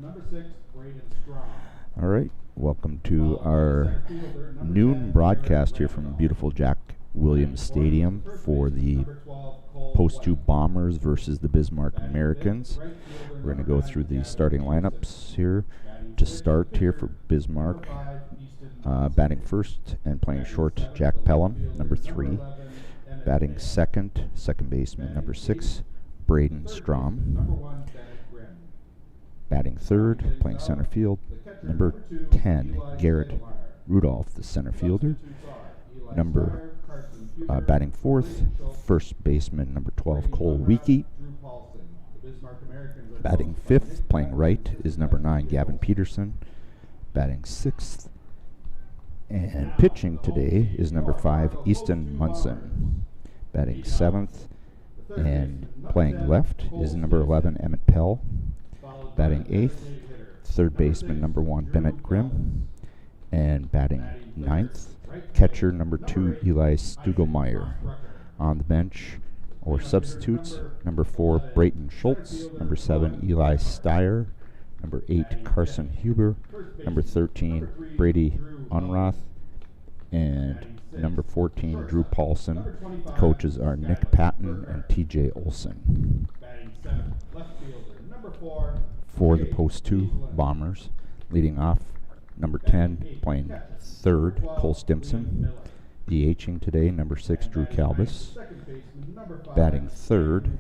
All right, welcome to our noon broadcast here from beautiful Jack Williams Stadium for the Post 2 Bombers versus the Bismarck Americans. We're going to go through the starting lineups here. To start here for Bismarck, batting first and playing short, Jack Pelham, number 3. Batting second baseman, number 6, Braden Strom. Batting third, playing center field, number 10, Garrett Rudolph, the center fielder. Batting fourth, first baseman, number 12, Cole Weekey. Batting fifth, playing right, is number 9, Gavin Peterson. Batting sixth, and pitching today is number 5, Easton Munson. Batting seventh, and playing left is number 11, Emmett Pell. Batting eighth, third baseman, number 1, Bennett Grimm. And batting ninth, catcher, number 2, Eli Stugelmeyer. On the bench, or substitutes, number 4, Brayton Schultz. Number 7, Eli Steyer. Number 8, Carson Huber. Number 13, Brady Unroth. And number 14, Drew Paulson. The coaches are Nick Patton and TJ Olson. For the Post 2 Bombers, leading off, number 10, playing third, Cole Stimson. DHing today, number 6, Drew Calvis. Batting third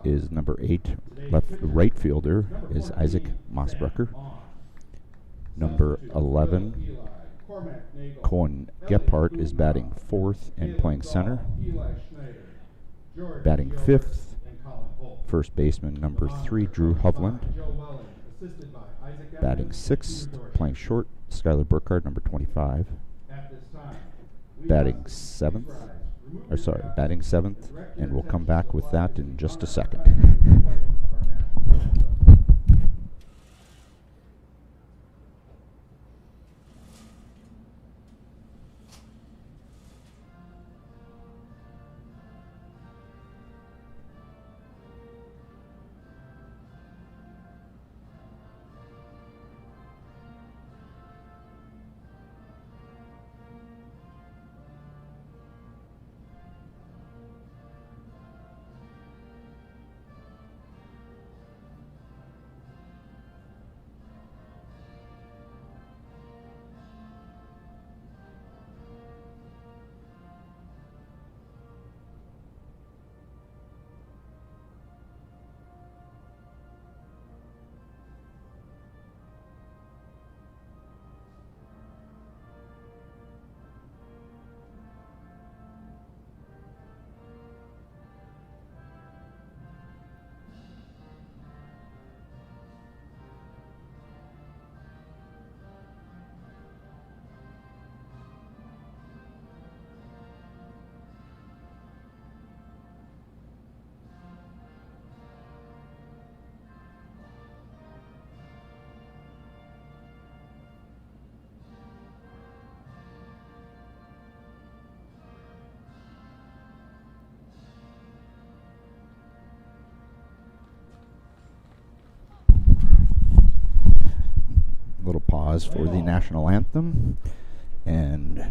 is number 8, right fielder is Isaac Mossbrucker. Number 11, Cohen Gephardt is batting fourth and playing center. Batting fifth, first baseman, number 3, Drew Hovland. Batting sixth, playing short, Skylar Burkhardt, number 25. Batting seventh, and we'll come back with that in just a second. Little pause for the national anthem, and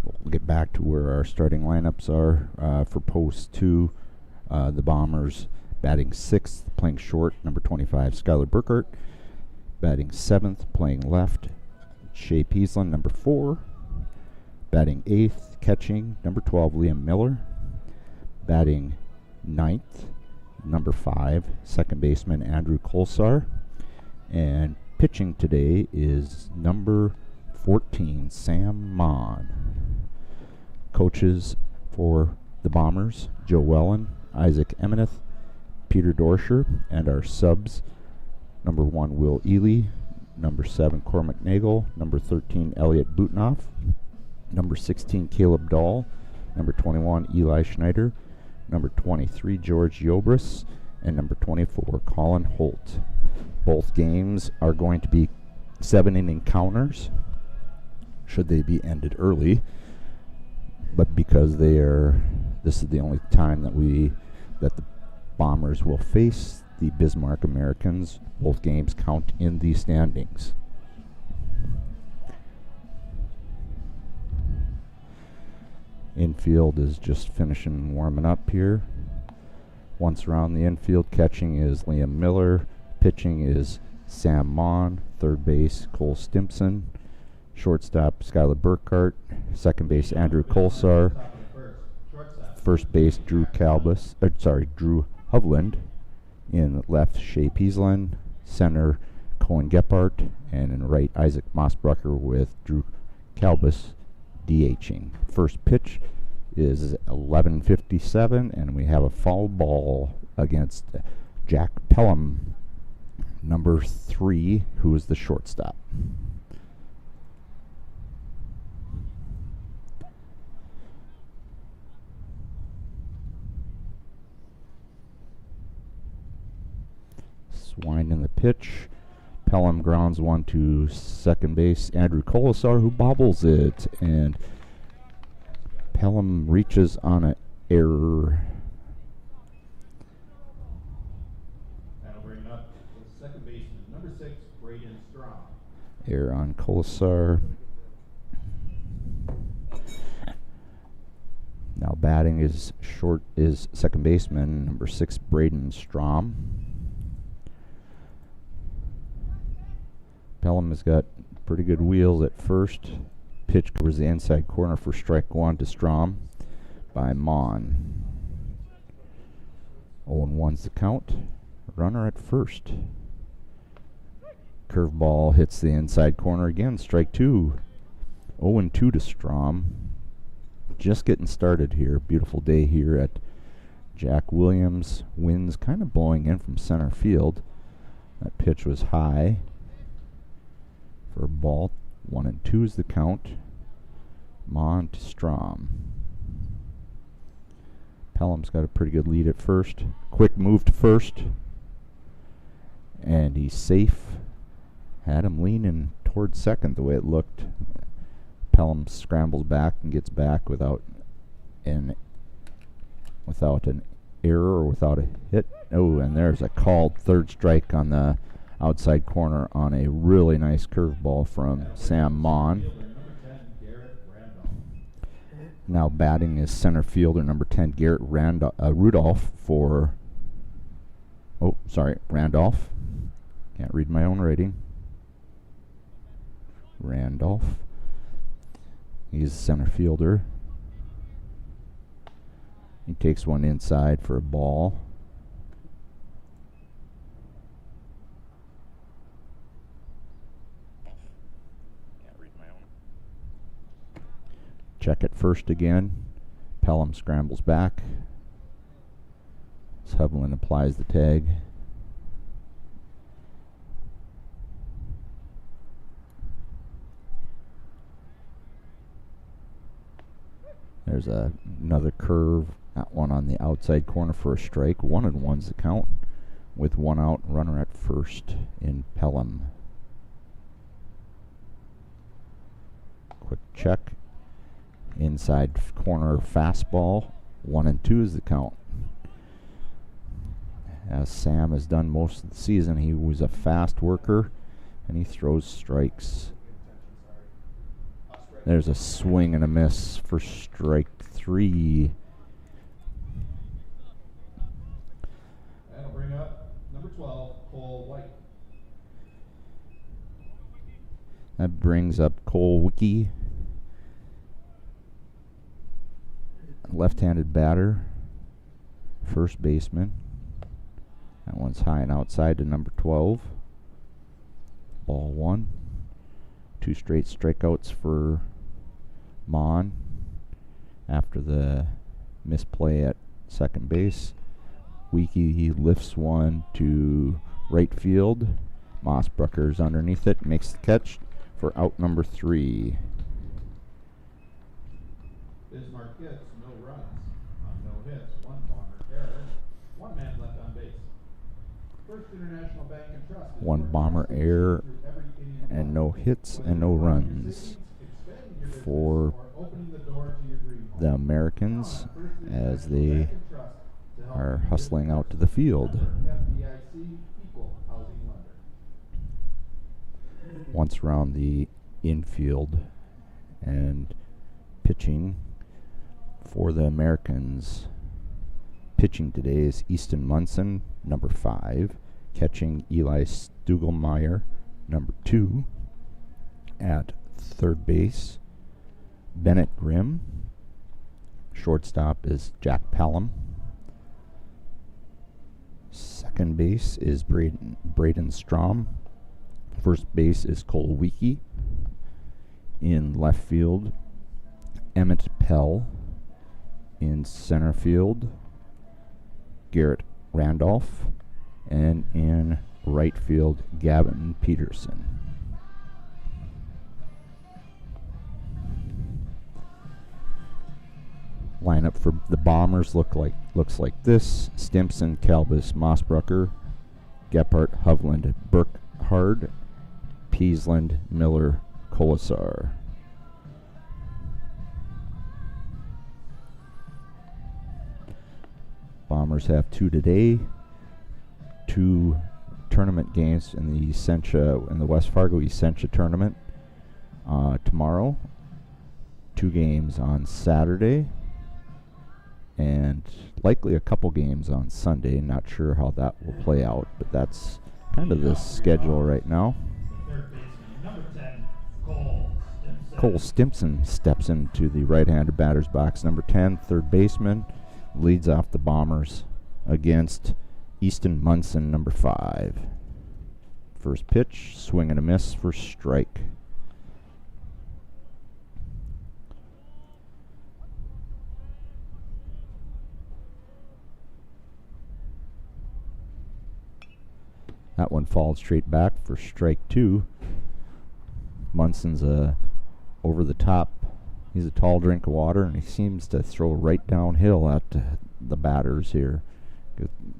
we'll get back to where our starting lineups are for Post 2. The Bombers batting sixth, playing short, number 25, Skylar Burkhardt. Batting seventh, playing left, Shea Peaslin, number 4. Batting eighth, catching, number 12, Liam Miller. Batting ninth, number 5, second baseman, Andrew Kolsar. And pitching today is number 14, Sam Mon. Coaches for the Bombers, Joe Wellen, Isaac Emeneth, Peter Dorscher, and our subs, number 1, Will Ely, number 7, Cormac Nagel, number 13, Elliot Butnoff, number 16, Caleb Dahl, number 21, Eli Schneider, number 23, George Yobris, and number 24, Colin Holt. Both games are going to be 7-inning counters, should they be ended early. But because this is the only time that the Bombers will face the Bismarck Americans. Both games count in the standings. Infield is just finishing warming up here. Once around the infield, catching is Liam Miller. Pitching is Sam Mon. Third base, Cole Stimpson. Shortstop, Skylar Burkhart. Second base, Andrew Kolsar. First base, Drew Hovland. In left, Shea Peasland. Center, Cohen Gephardt. And in right, Isaac Mossbrucker with Drew Kalbus DHing. First pitch is 11:57, and we have a foul ball against Jack Pelham, number 3, who is the shortstop. Swine in the pitch. Pelham grounds one to second base. Andrew Kolesar, who bobbles it, and Pelham reaches on an error. That'll bring up the second baseman, number 6, Braden Strom. Error on Kolesar. Now batting is second baseman, number 6, Braden Strom. Pelham has got pretty good wheels at first. Pitch covers the inside corner for strike 1 to Strom by Mon. 0-1's the count. Runner at first. Curveball hits the inside corner again. Strike 2. 0-2 to Strom. Just getting started here. Beautiful day here at Jack Williams. Winds kind of blowing in from center field. That pitch was high. For a ball, 1-2 is the count. Mon to Strom. Pelham's got a pretty good lead at first. Quick move to first. And he's safe. Had him leaning towards second the way it looked. Pelham scrambles back and gets back without an error or without a hit. Oh, and there's a called third strike on the outside corner on a really nice curveball from Sam Mon. Now batting is center fielder number 10, Garrett Rudolph for... Oh, sorry, Randolph. Can't read my own writing. Randolph. He's a center fielder. He takes one inside for a ball. Check it first again. Pelham scrambles back. Hovland applies the tag. There's another curve. That one on the outside corner for a strike. 1-1's the count with one out. Runner at first in Pelham. Quick check. Inside corner fastball. 1-2 is the count. As Sam has done most of the season, he was a fast worker and he throws strikes. There's a swing and a miss for strike 3. That'll bring up number 12, Cole White. That brings up Cole Wicke. Left-handed batter, first baseman. That one's high and outside to number 12. Ball 1. 2 straight strikeouts for Mon after the misplay at second base. Wicke lifts one to right field. Mossbrucker's underneath it, makes the catch for out number 3. Bismarck gets no runs on no hits, 1 bomber error, 1 man left on base. First International Bank and Trust. 1 bomber error and no hits and no runs for the Americans as they are hustling out to the field. NYC Equal Housing Lender. Once around the infield and pitching for the Americans. Pitching today is Easton Munson, number 5. Catching Eli Stugelmeyer, number 2. At third base, Bennett Grimm. Shortstop is Jack Pelham. Second base is Braden Strom. First base is Cole Weeke. In left field, Emmett Pell. In center field, Garrett Randolph. And in right field, Gavin Peterson. Lineup for the Bombers looks like this: Stimson, Kalbus, Mossbrucker, Gephardt, Hovland, Burkhard, Peasland, Miller, Colasar. Bombers have 2 today, 2 tournament games in the West Fargo Essentia tournament tomorrow, 2 games on Saturday, and likely a couple games on Sunday. Not sure how that will play out, but that's kind of the schedule right now. Third baseman, number 10, Cole Stimson. Cole Stimson steps into the right-handed batter's box. Number 10, third baseman, leads off the Bombers against Easton Munson, number 5. First pitch, swing and a miss for strike. That one falls straight back for strike 2. Munson's over the top. He's a tall drink of water, and he seems to throw right downhill at the batters here.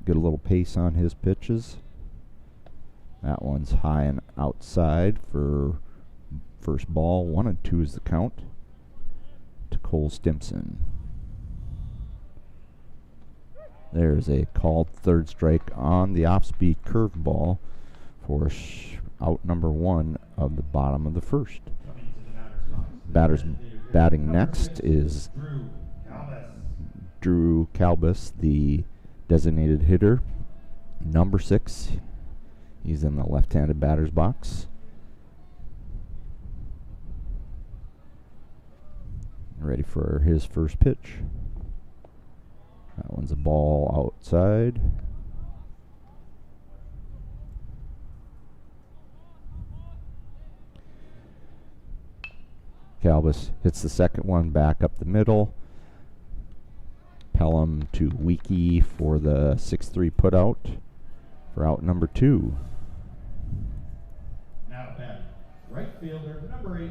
Get a little pace on his pitches. That one's high and outside for first ball. 1-2 is the count to Cole Stimson. There's a called third strike on the off-speed curveball for out number 1 of the bottom of the first. Batters batting next is Drew Kalbus, the designated hitter, number 6. He's in the left-handed batter's box. Ready for his first pitch. That one's a ball outside. Kalbus hits the second one back up the middle. Pelham to Weeke for the 6-3 putout for out number 2. Now batting, right fielder, number 8,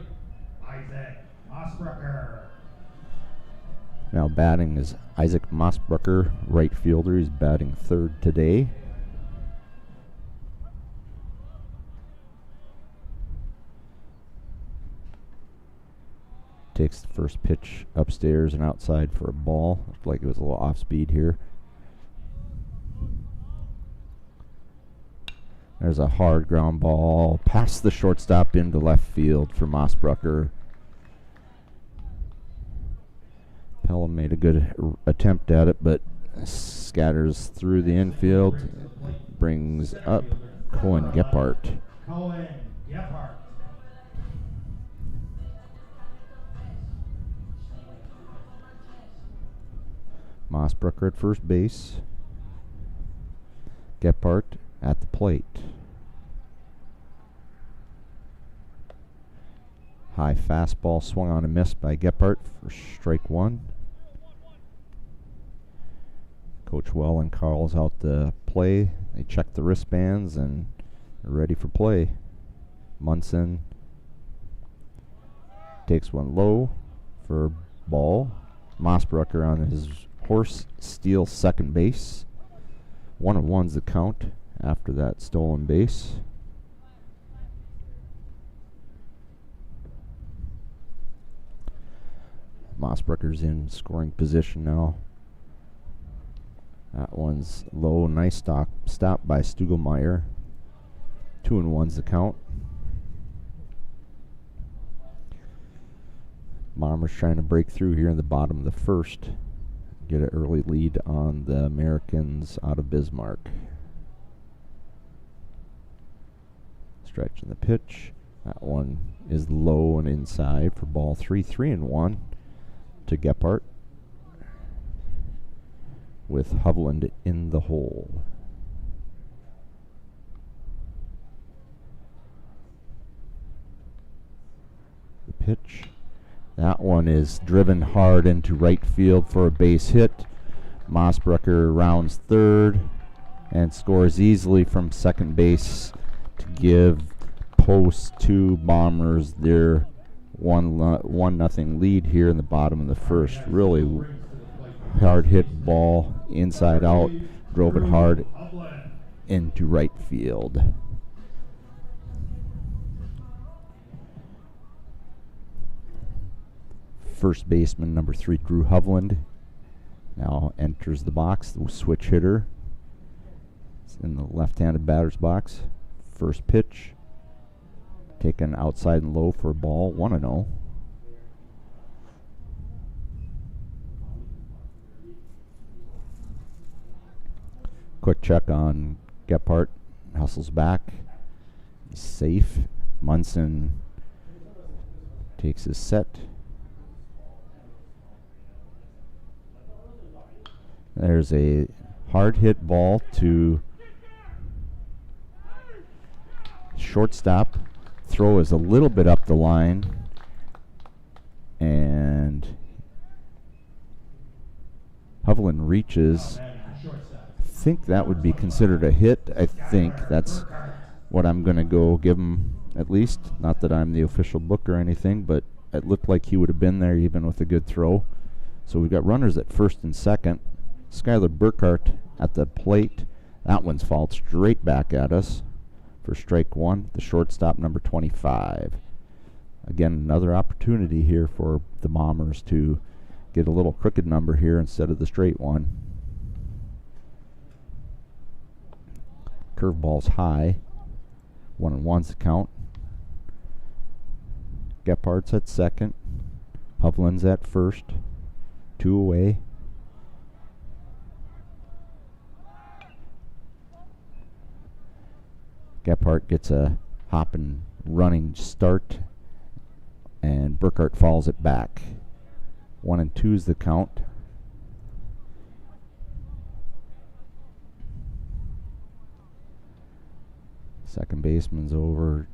Isaac Mossbrucker. Now batting is Isaac Mossbrucker, right fielder. He's batting third today. Takes the first pitch upstairs and outside for a ball. Looked like it was a little off speed here. There's a hard ground ball past the shortstop into left field for Mossbrucker. Pelham made a good attempt at it, but scatters through the infield. Brings up Cohen Gephardt. Cohen Gephardt. Mossbrucker at first base. Gephardt at the plate. High fastball swung on and missed by Gephardt for strike 1. Coach Wellen calls out the play. They check the wristbands and are ready for play. Munson takes one low for ball. Mossbrucker on his horse steals second base. 1-1's the count after that stolen base. Mossbrucker's in scoring position now. That one's low. Nice stop by Stugelmeyer. 2-1's the count. Bombers trying to break through here in the bottom of the first. Get an early lead on the Americans out of Bismarck. Stretching the pitch. That one is low and inside for ball 3. 3-1 to Gephardt, with Hovland in the hole. The pitch. That one is driven hard into right field for a base hit. Mossbrucker rounds third and scores easily from second base to give Post 2 Bombers their 1-0 lead here in the bottom of the first. Really hard hit ball inside out, drove it hard into right field. First baseman number 3, Drew Hovland, now enters the box. The switch hitter is in the left-handed batter's box. First pitch taken outside and low for a ball. 1-0. Quick check on Gephardt. Hustles back. He's safe. Munson takes his set. There's a hard hit ball to shortstop. Throw is a little bit up the line, and Hovland reaches. I think that would be considered a hit. I think that's what I'm going to go give him, at least. Not that I'm the official book or anything, but it looked like he would have been there even with a good throw. So we've got runners at first and second. Skylar Burkhart at the plate. That one's fouled straight back at us for strike 1, the shortstop, number 25. Again, another opportunity here for the Bombers to get a little crooked number here instead of the straight one. Curveball's high. 1-1's the count. Gephardt's at second. Hovland's at first. 2 away. Gephardt gets a hopping, running start, and Burkhart falls it back. 1-2's the count. Second baseman's over,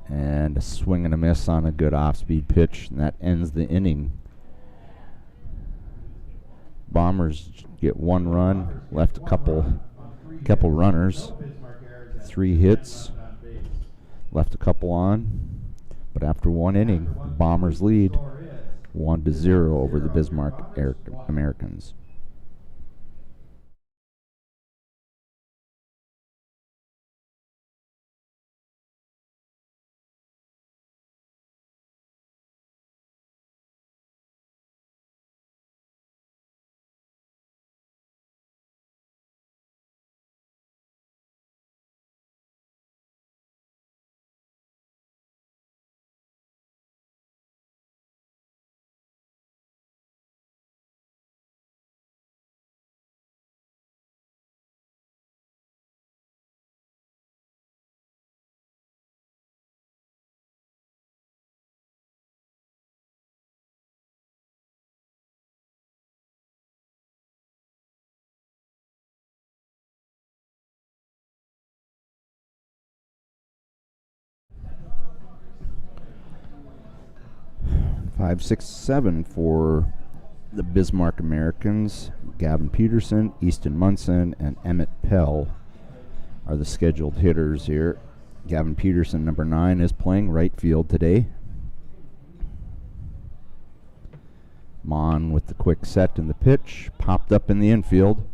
and a swing and a miss on a good off-speed pitch, and that ends the inning. Bombers get 1 run, left a couple runners. 3 hits, left a couple on, but after 1 inning, the Bombers lead 1-0 over the Bismarck Americans. Five, 6, 7 for the Bismarck Americans. Gavin Peterson, Easton Munson, and Emmett Pell are the scheduled hitters here. Gavin Peterson, number 9, is playing right field today. Mon with the quick set and the pitch, popped up in the infield.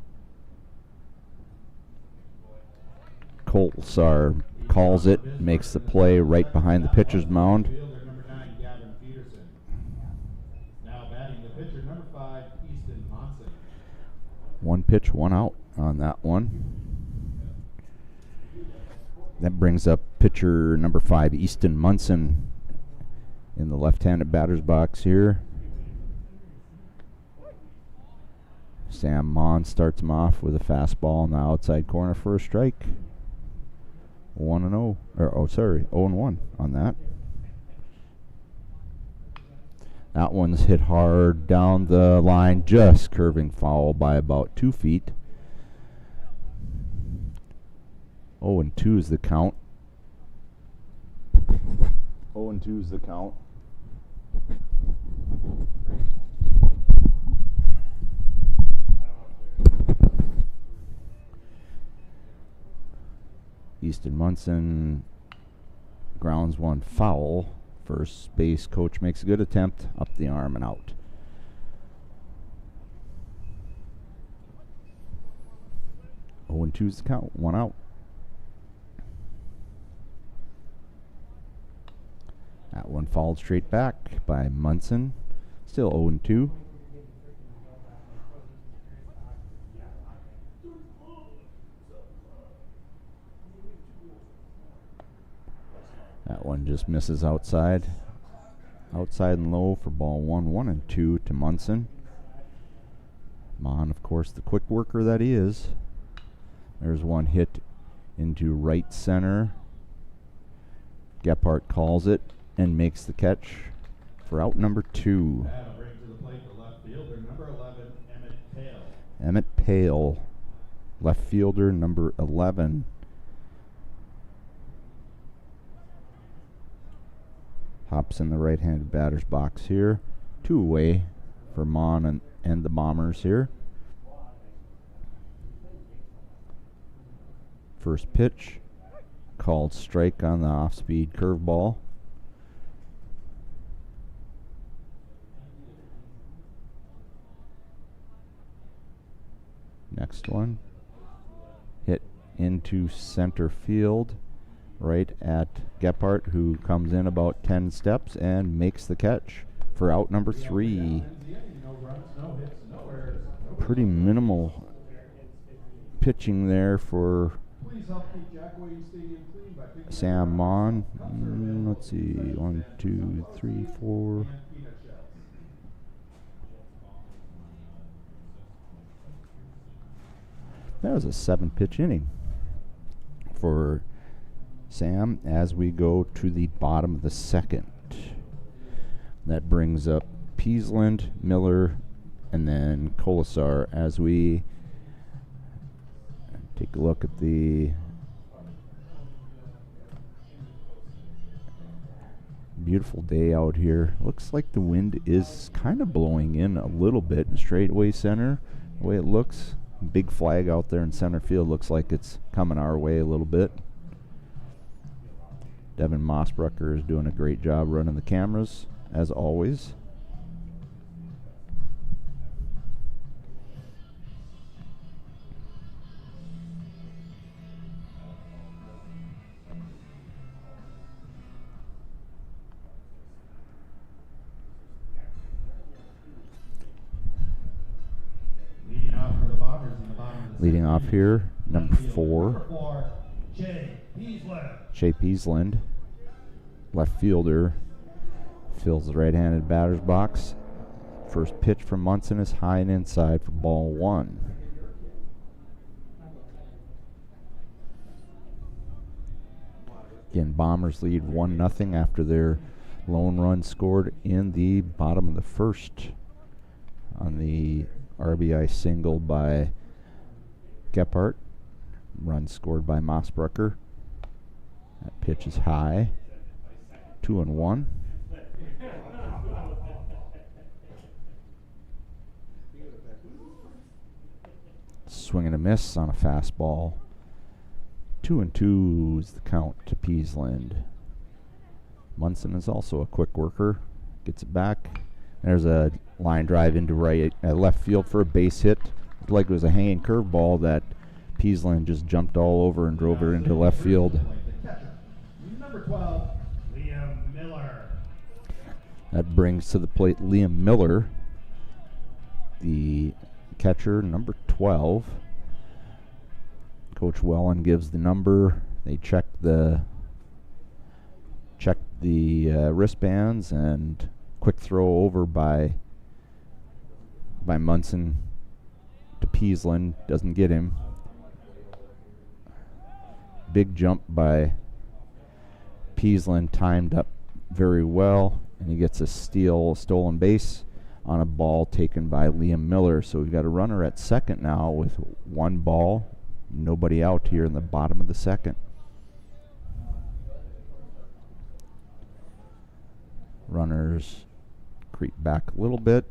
Kolsar calls it, makes the play right behind the pitcher's mound. 1 pitch, 1 out on that one. That brings up pitcher number 5, Easton Munson, in the left-handed batter's box here. Sam Mon starts him off with a fastball in the outside corner for a strike. 1-0, 0-1 on that. That one's hit hard down the line, just curving foul by about 2 feet. 0-2 is the count. 0-2 is the count. Easton Munson grounds one foul. First base coach makes a good attempt, up the arm and out. Oh, and 2's the count, 1 out. That one fouled straight back by Munson. Still 0-2. That one just misses outside. Outside and low for ball 1, 1-2 to Munson. Mon, of course, the quick worker that he is. There's one hit into right center. Gephardt calls it and makes the catch for out number 2. That'll bring to the plate the left fielder, number 11, Emmett Pale. Emmett Pale, left fielder, number 11. Hops in the right-handed batter's box here. 2 away for Mon and the Bombers here. First pitch, called strike on the off-speed curveball. Next one, hit into center field, right at Gephardt, who comes in about 10 steps and makes the catch for out number 3. Pretty minimal pitching there for Sam Mon. Let's see, 1, 2, 3, 4. That was a 7-pitch inning for Sam as we go to the bottom of the second. That brings up Peasland, Miller, and then Colasar as we take a look at the beautiful day out here. Looks like the wind is kind of blowing in a little bit in straightaway center, the way it looks. Big flag out there in center field, looks like it's coming our way a little bit. Devin Mossbrucker is doing a great job running the cameras, as always. Leading off here, number 4, Shea Peasland, left fielder, fills the right-handed batter's box. First pitch from Munson is high and inside for ball 1. Again, Bombers lead 1-0 after their lone run scored in the bottom of the first on the RBI single by Gephardt. Run scored by Mossbrucker. That pitch is high. 2-1. Swing and a miss on a fastball. 2-2 is the count to Peasland. Munson is also a quick worker. Gets it back. There's a line drive into left field for a base hit. Looked like it was a hanging curveball that Peasland just jumped all over and drove it into left field. Number 12, Liam Miller. That brings to the plate Liam Miller, the catcher, number 12. Coach Wellen gives the number. They check the wristbands, and quick throw over by Munson to Peasland. Doesn't get him. Big jump by Peasland, timed up very well, and he gets a stolen base on a ball taken by Liam Miller. So we've got a runner at second now with one ball, nobody out here in the bottom of the second. Runners creep back a little bit.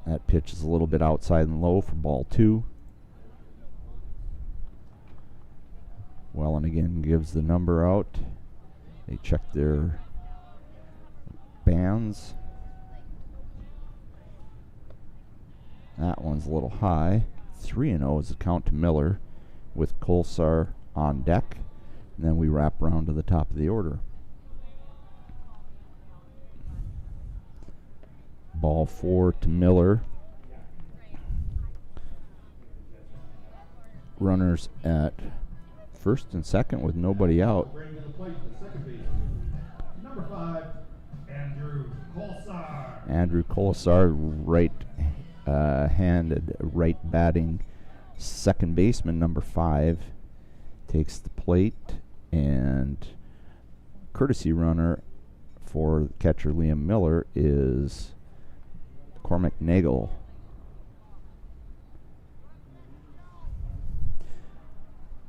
That pitch is a little bit outside and low for ball 2. Wellen again gives the number out. They check their bands. That one's a little high. 3-0 is the count to Miller with Kolsar on deck. And then we wrap around to the top of the order. Ball 4 to Miller. Runners at first and second with nobody out. Bring to the plate the second baseman, number 5, Andrew Kolsar. Andrew Kolsar, right-handed, right batting second baseman, number 5, takes the plate, and courtesy runner for catcher Liam Miller is Cormac Nagel.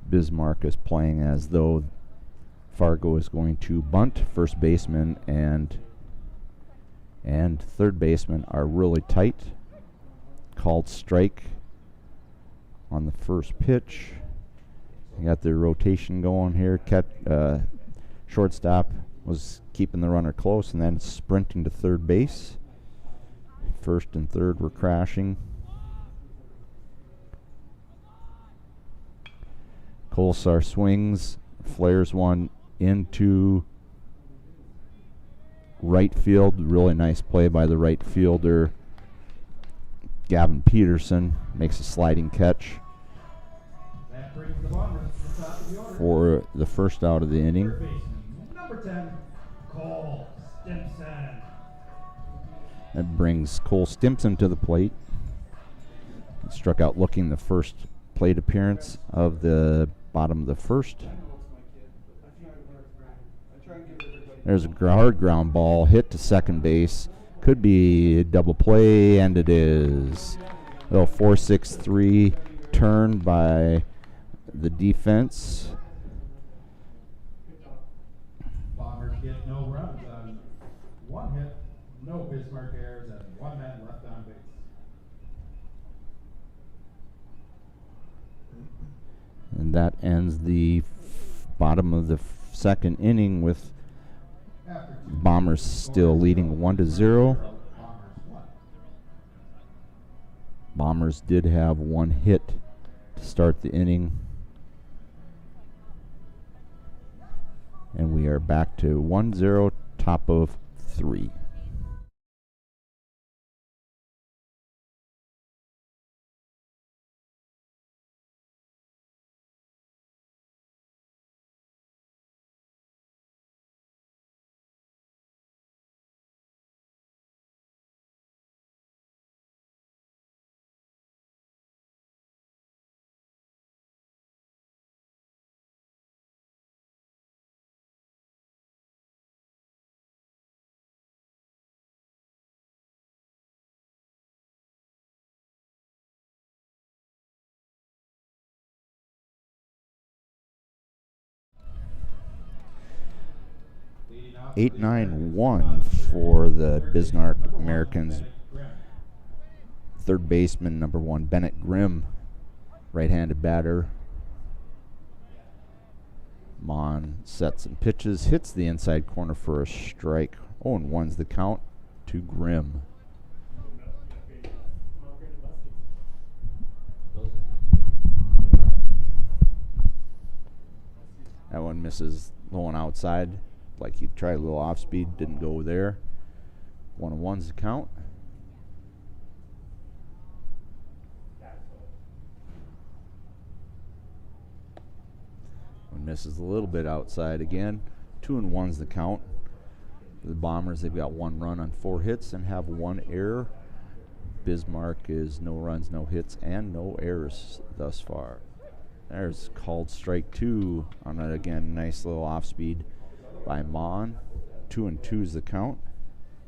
Bismarck is playing as though Fargo is going to bunt. First baseman and third baseman are really tight. Called strike on the first pitch. You got their rotation going here. Shortstop was keeping the runner close and then sprinting to third base. First and third were crashing. Kolsar swings, flares one into right field. Really nice play by the right fielder. Gavin Peterson makes a sliding catch for the first out of the inning. Number 10, Cole Stimson. That brings Cole Stimson to the plate. He struck out looking the first plate appearance of the bottom of the first. There's a hard ground ball hit to second base. Could be a double play, and it is. A little 4-6-3 turn by the defense. Bombers get no runs on one hit, no Bismarck errors, and one man left on base. And that ends the bottom of the second inning with Bombers still leading 1-0. Bombers did have one hit to start the inning. And we are back to 1-0, top of 3. Leading off 8-9-1 for the Bismarck Americans. Third baseman, number 1, Bennett Grimm, right-handed batter. Mon sets and pitches, hits the inside corner for a strike. 0-1's the count to Grimm. That one misses low and outside. Like he tried a little off speed, didn't go there. 1-1's the count. Misses a little bit outside again. 2-1's the count. The Bombers, they've got 1 run on 4 hits and have 1 error. Bismarck is no runs, no hits, and no errors thus far. There's called strike 2 on it again. Nice little off speed by Mon. 2-2's the count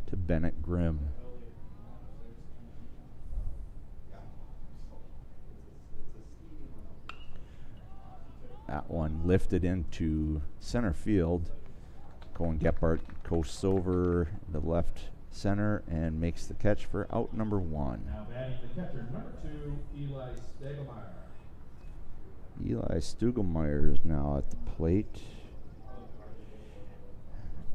to Bennett Grimm. That one lifted into center field. Cohen Gephardt coasts over the left center and makes the catch for out number 1. Now batting the catcher, number 2, Eli Stegelmeyer. Eli Stugelmeyer is now at the plate.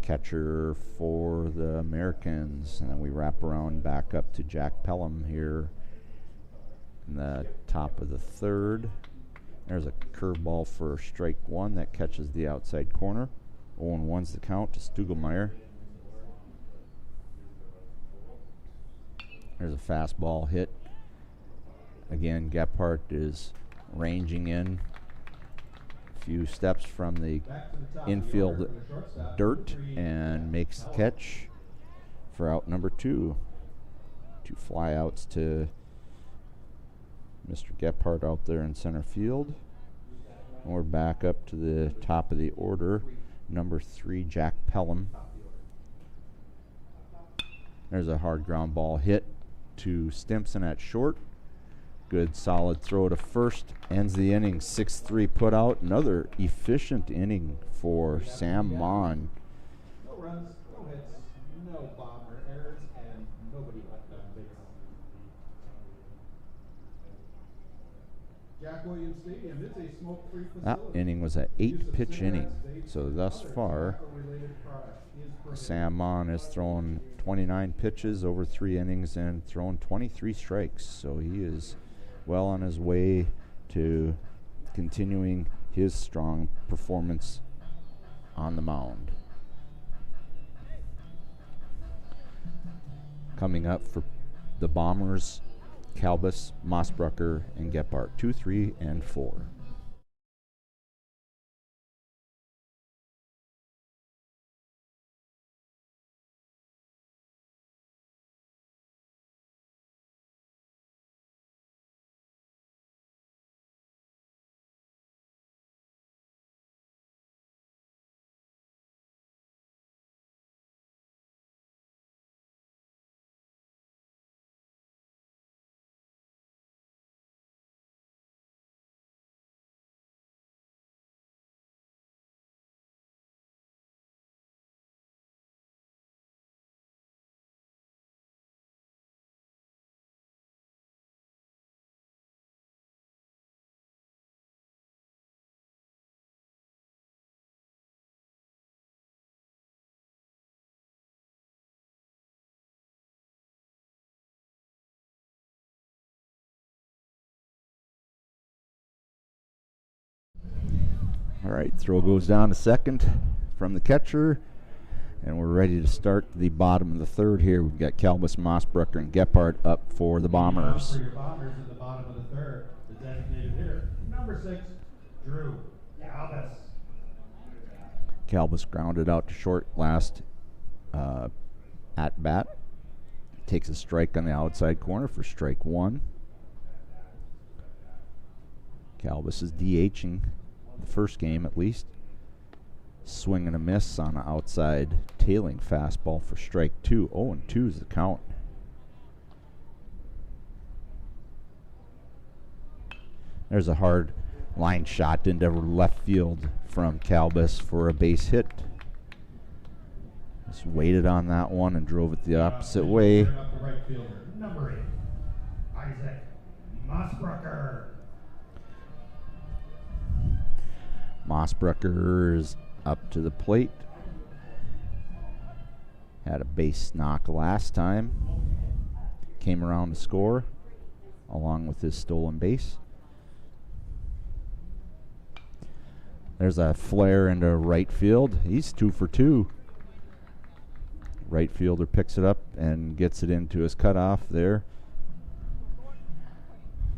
Catcher for the Americans. And then we wrap around back up to Jack Pelham here in the top of the 3rd. There's a curveball for strike 1 that catches the outside corner. 0-1's the count to Stugelmeyer. There's a fastball hit. Again, Gephardt is ranging in a few steps from the infield dirt and makes the catch for out number 2. 2 flyouts to Mr. Gephardt out there in center field. And we're back up to the top of the order. Number 3, Jack Pelham. There's a hard ground ball hit to Stimson at short. Good solid throw to first. Ends the inning. 6-3 put out. Another efficient inning for Sam Mon. No runs, no hits, no bomber errors, and nobody left on base. Jack Williams Stadium is a smoke-free That facility. inning was an 8-pitch inning. So thus far, Sam Mon has thrown 29 pitches over 3 innings and thrown 23 strikes. So he is well on his way to continuing his strong performance on the mound. Coming up for the Bombers, Kalbus, Mossbrucker, and Gephardt, 2, 3, and 4. All right, throw goes down to second from the catcher, and we're ready to start the bottom of the 3rd here. We've got Kalbus, Mossbrucker, and Gephardt up for the Bombers. For your Bombers at the bottom of the 3rd, the designated hitter, number 6, Drew Kalbus. Kalbus grounded out to short last at bat. Takes a strike on the outside corner for strike 1. Kalbus is DHing the first game at least. Swing and a miss on an outside tailing fastball for strike 2. 0-2 is the count. There's a hard line shot into left field from Kalbus for a base hit. Just waited on that one and drove it the opposite way. Up the right fielder, number 8, Isaac Mossbrucker. Mossbrucker is up to the plate. Had a base knock last time. Came around to score along with his stolen base. There's a flare into right field. He's 2 for 2. Right fielder picks it up and gets it into his cutoff there.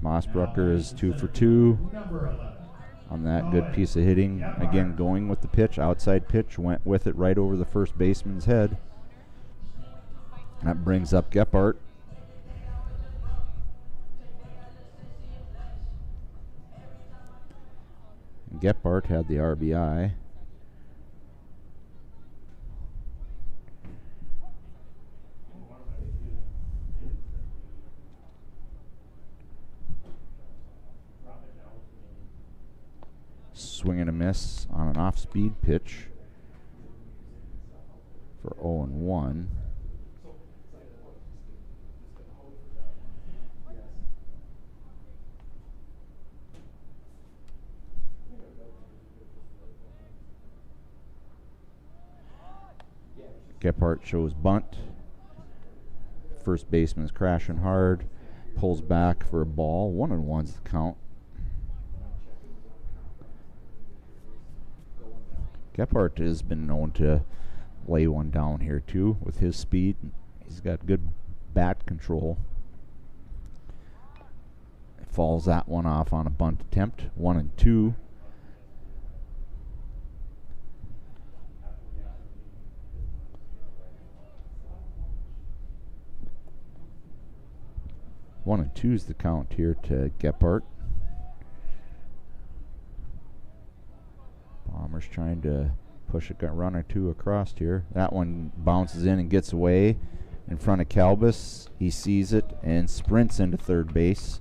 Mossbrucker is 2 for 2. Number 11, on that good piece of hitting. Again, going with the pitch, outside pitch, went with it right over the first baseman's head. That brings up Gephardt. Gephardt had the RBI. Swing and a miss on an off-speed pitch for 0-1. Gephardt shows bunt. First baseman's crashing hard. Pulls back for a ball. 1-1's the count. Gephardt has been known to lay one down here too with his speed. He's got good bat control. Falls that one off on a bunt attempt. 1-2. One and two's the count here to Gephardt. Bombers trying to push a run or two across here. That one bounces in and gets away in front of Calbus. He sees it and sprints into third base.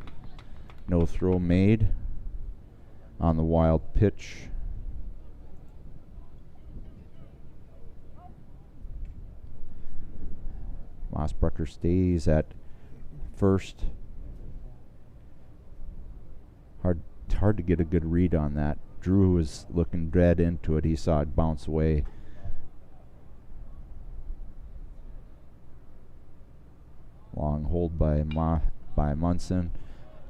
No throw made on the wild pitch. Mossbrucker stays at first. Hard to get a good read on that. Drew was looking dead into it. He saw it bounce away. Long hold by Munson.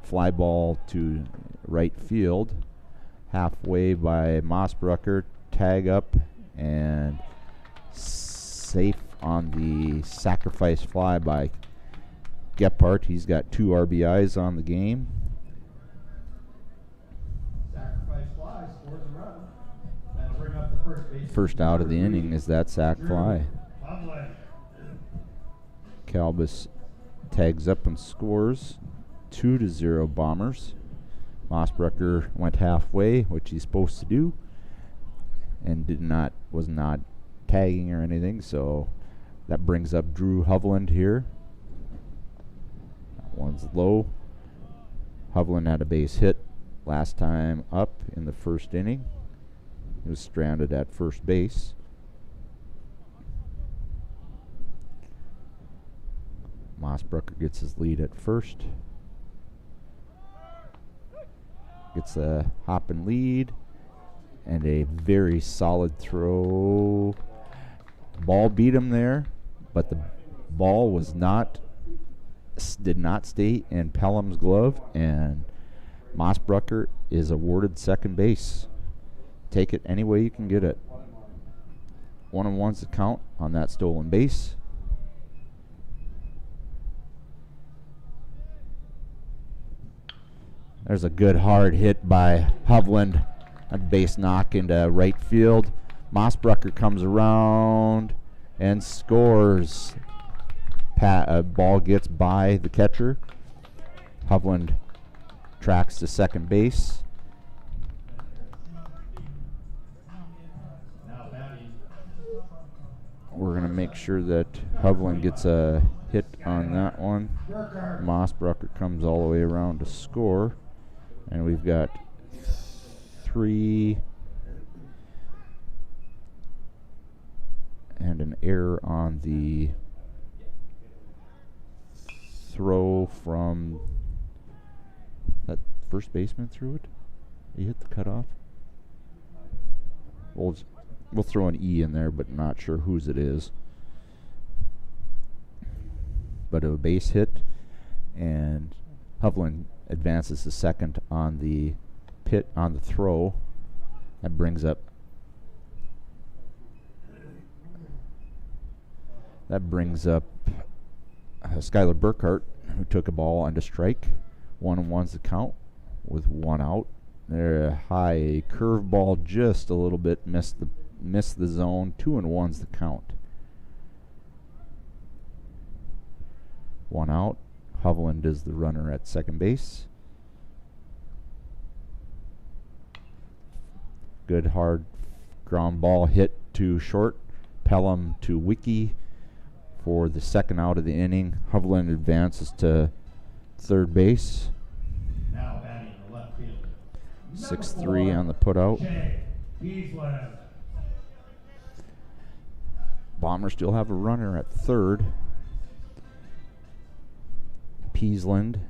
Fly ball to right field. Halfway by Mossbrucker. Tag up and safe on the sacrifice fly by Gephardt. He's got 2 RBIs on the game. First out of the inning is that sac fly. Calbus tags up and scores. 2-0 Bombers. Mossbrucker went halfway, which he's supposed to do, and was not tagging or anything, so that brings up Drew Hovland here. That one's low. Hovland had a base hit last time up in the first inning. He was stranded at first base. Mossbrucker gets his lead at first. Gets a hopping lead and a very solid throw. Ball beat him there, but the ball did not stay in Pelham's glove, and Mossbrucker is awarded second base. Take it any way you can get it. 1-1's the count on that stolen base. There's a good hard hit by Hovland. A base knock into right field. Mossbrucker comes around and scores. Ball gets by the catcher. Hovland tracks to second base. We're going to make sure that Hovland gets a hit on that one. Mossbrucker comes all the way around to score. And we've got 3 and an error on the throw from that first baseman threw it. He hit the cutoff. We'll throw an E in there, but not sure whose it is. But a base hit, and Hovland advances to second on the throw. That brings up Skylar Burkhart, who took a ball on to strike. 1-1's the count with 1 out. There, high curveball, just a little bit missed the zone. 2-1's the count. 1 out. Hovland is the runner at second base. Good hard ground ball hit to short. Pelham to Wiki for the second out of the inning. Hovland advances to third base. Now batting the left fielder. 6-3 on the putout. Bombers still have a runner at third. Peasland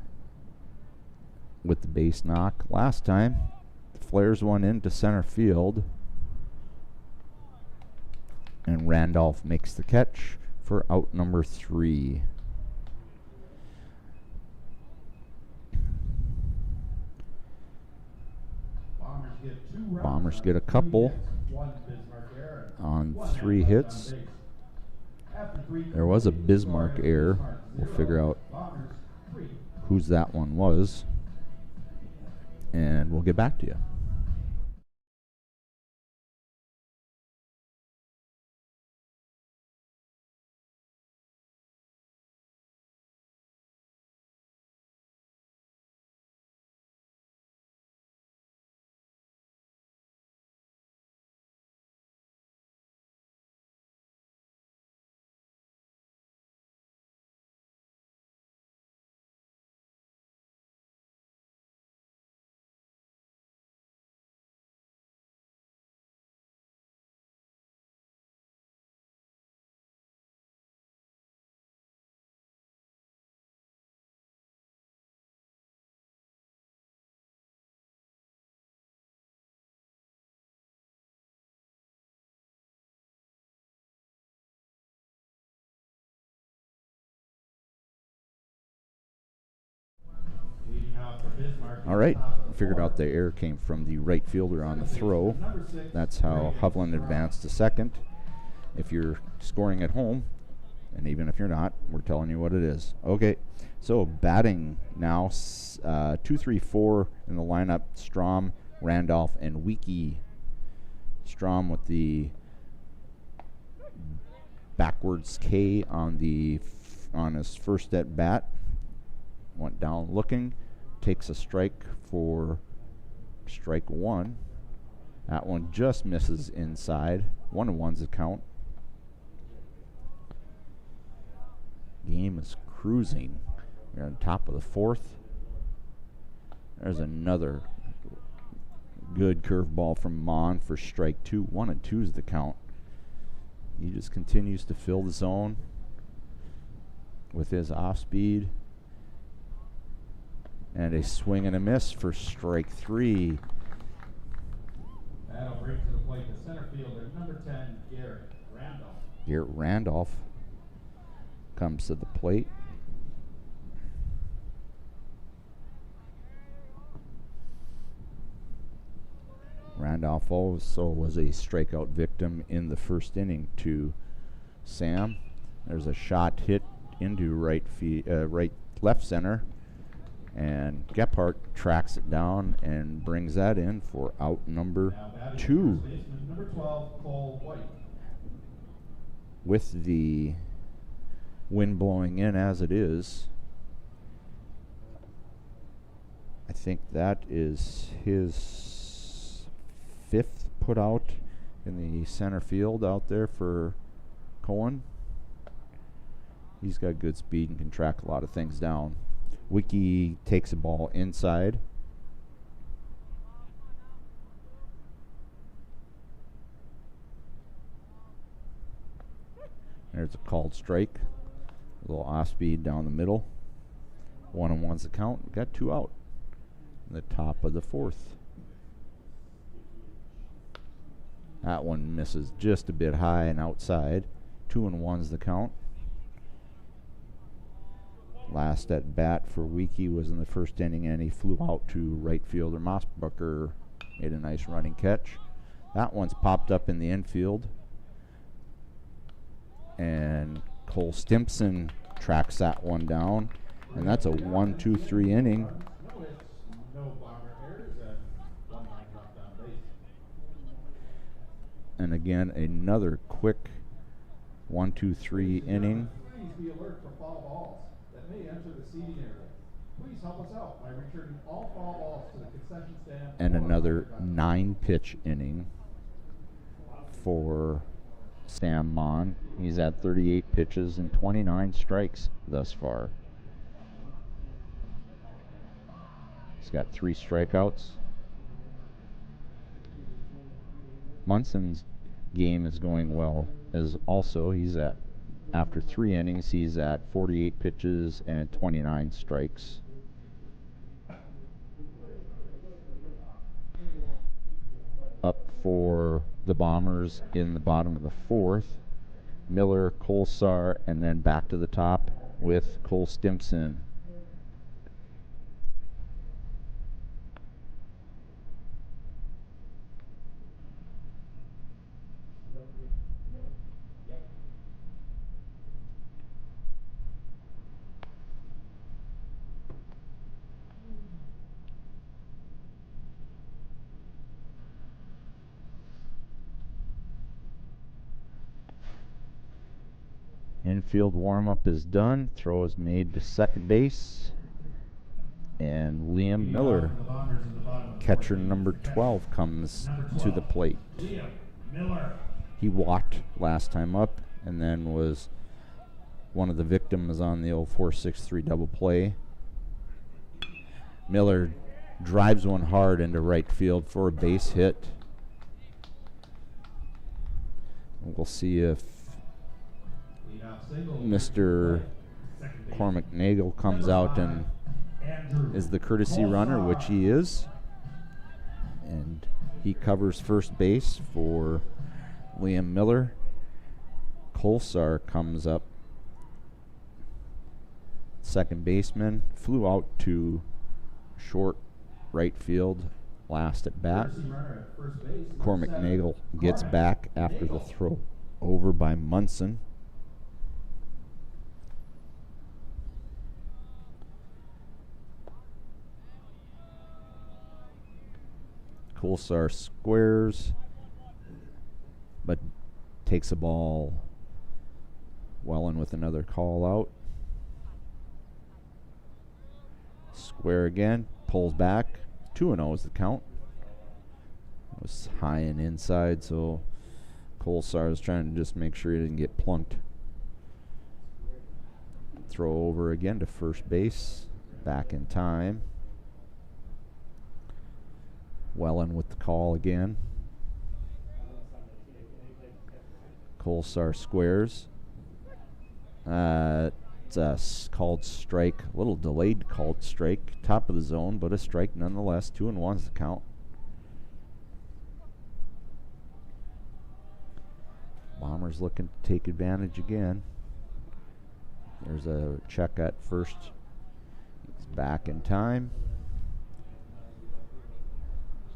with the base knock. Last time, flares one into center field. And Randolph makes the catch for out number 3. Bombers get a couple on 3 hits. There was a Bismarck error. We'll figure out whose that one was, and we'll get back to you. All right, figured out the error came from the right fielder on the throw. That's how Hovland advanced to second. If you're scoring at home, and even if you're not, we're telling you what it is. Okay, so batting now, 2, 3, 4 in the lineup. Strom, Randolph, and Wiki. Strom with the backwards K on his first at bat. Went down looking. Takes a strike for strike 1. That one just misses inside. 1-1's the count. Game is cruising. We're on top of the 4th. There's another good curveball from Mon for strike 2. 1-2's the count. He just continues to fill the zone with his off speed. And a swing and a miss for strike 3. That'll bring to the plate the center fielder, number 10, Garrett Randolph. Garrett Randolph comes to the plate. Randolph also was a strikeout victim in the first inning to Sam. There's a shot hit into left center. And Gephardt tracks it down and brings that in for out number 2. Number 12, Cole White. With the wind blowing in as it is, I think that is his 5th put out in the center field out there for Cohen. He's got good speed and can track a lot of things down. Wiki takes a ball inside. There's a called strike. A little off speed down the middle. 1-1's the count. We've got 2 out in the top of the 4th. That one misses just a bit high and outside. 2-1's the count. Last at bat for Wiki was in the first inning, and he flew out to right fielder Mossbucker. Made a nice running catch. That one's popped up in the infield. And Cole Stimpson tracks that one down. And that's a 1-2-3 inning. And again, another quick 1-2-3 inning. Please be alert for foul balls that may enter the seating area. Please help us out by returning all foul balls to the concession stand. And another 9-pitch inning for Sam Mon. He's at 38 pitches and 29 strikes thus far. He's got 3 strikeouts. Munson's game is going well as also. He's at, after 3 innings, he's at 48 pitches and 29 strikes. Up for the Bombers in the bottom of the 4th, Miller, Kolsar, and then back to the top with Cole Stimson. Infield warm-up is done. Throw is made to second base. And Liam Miller, catcher number 12, comes to the plate. Liam Miller. He walked last time up and then was one of the victims on the 4-6-3 double play. Miller drives one hard into right field for a base hit. We'll see if Mr. Cormac Nagel comes out and is the courtesy runner, which he is. And he covers first base for Liam Miller. Kolsar comes up, second baseman, flew out to short right field last at bat. Cormac Nagel gets back after the throw over by Munson. Kolsar squares, but takes a ball well in with another call out. Square again, pulls back. 2-0 is the count. It was high and inside, so Kolsar was trying to just make sure he didn't get plunked. Throw over again to first base, back in time. Wellen with the call again. Kolsar squares. It's a called strike, a little delayed called strike, top of the zone, but a strike nonetheless. 2-1's the count. Bombers looking to take advantage again. There's a check at first. It's back in time.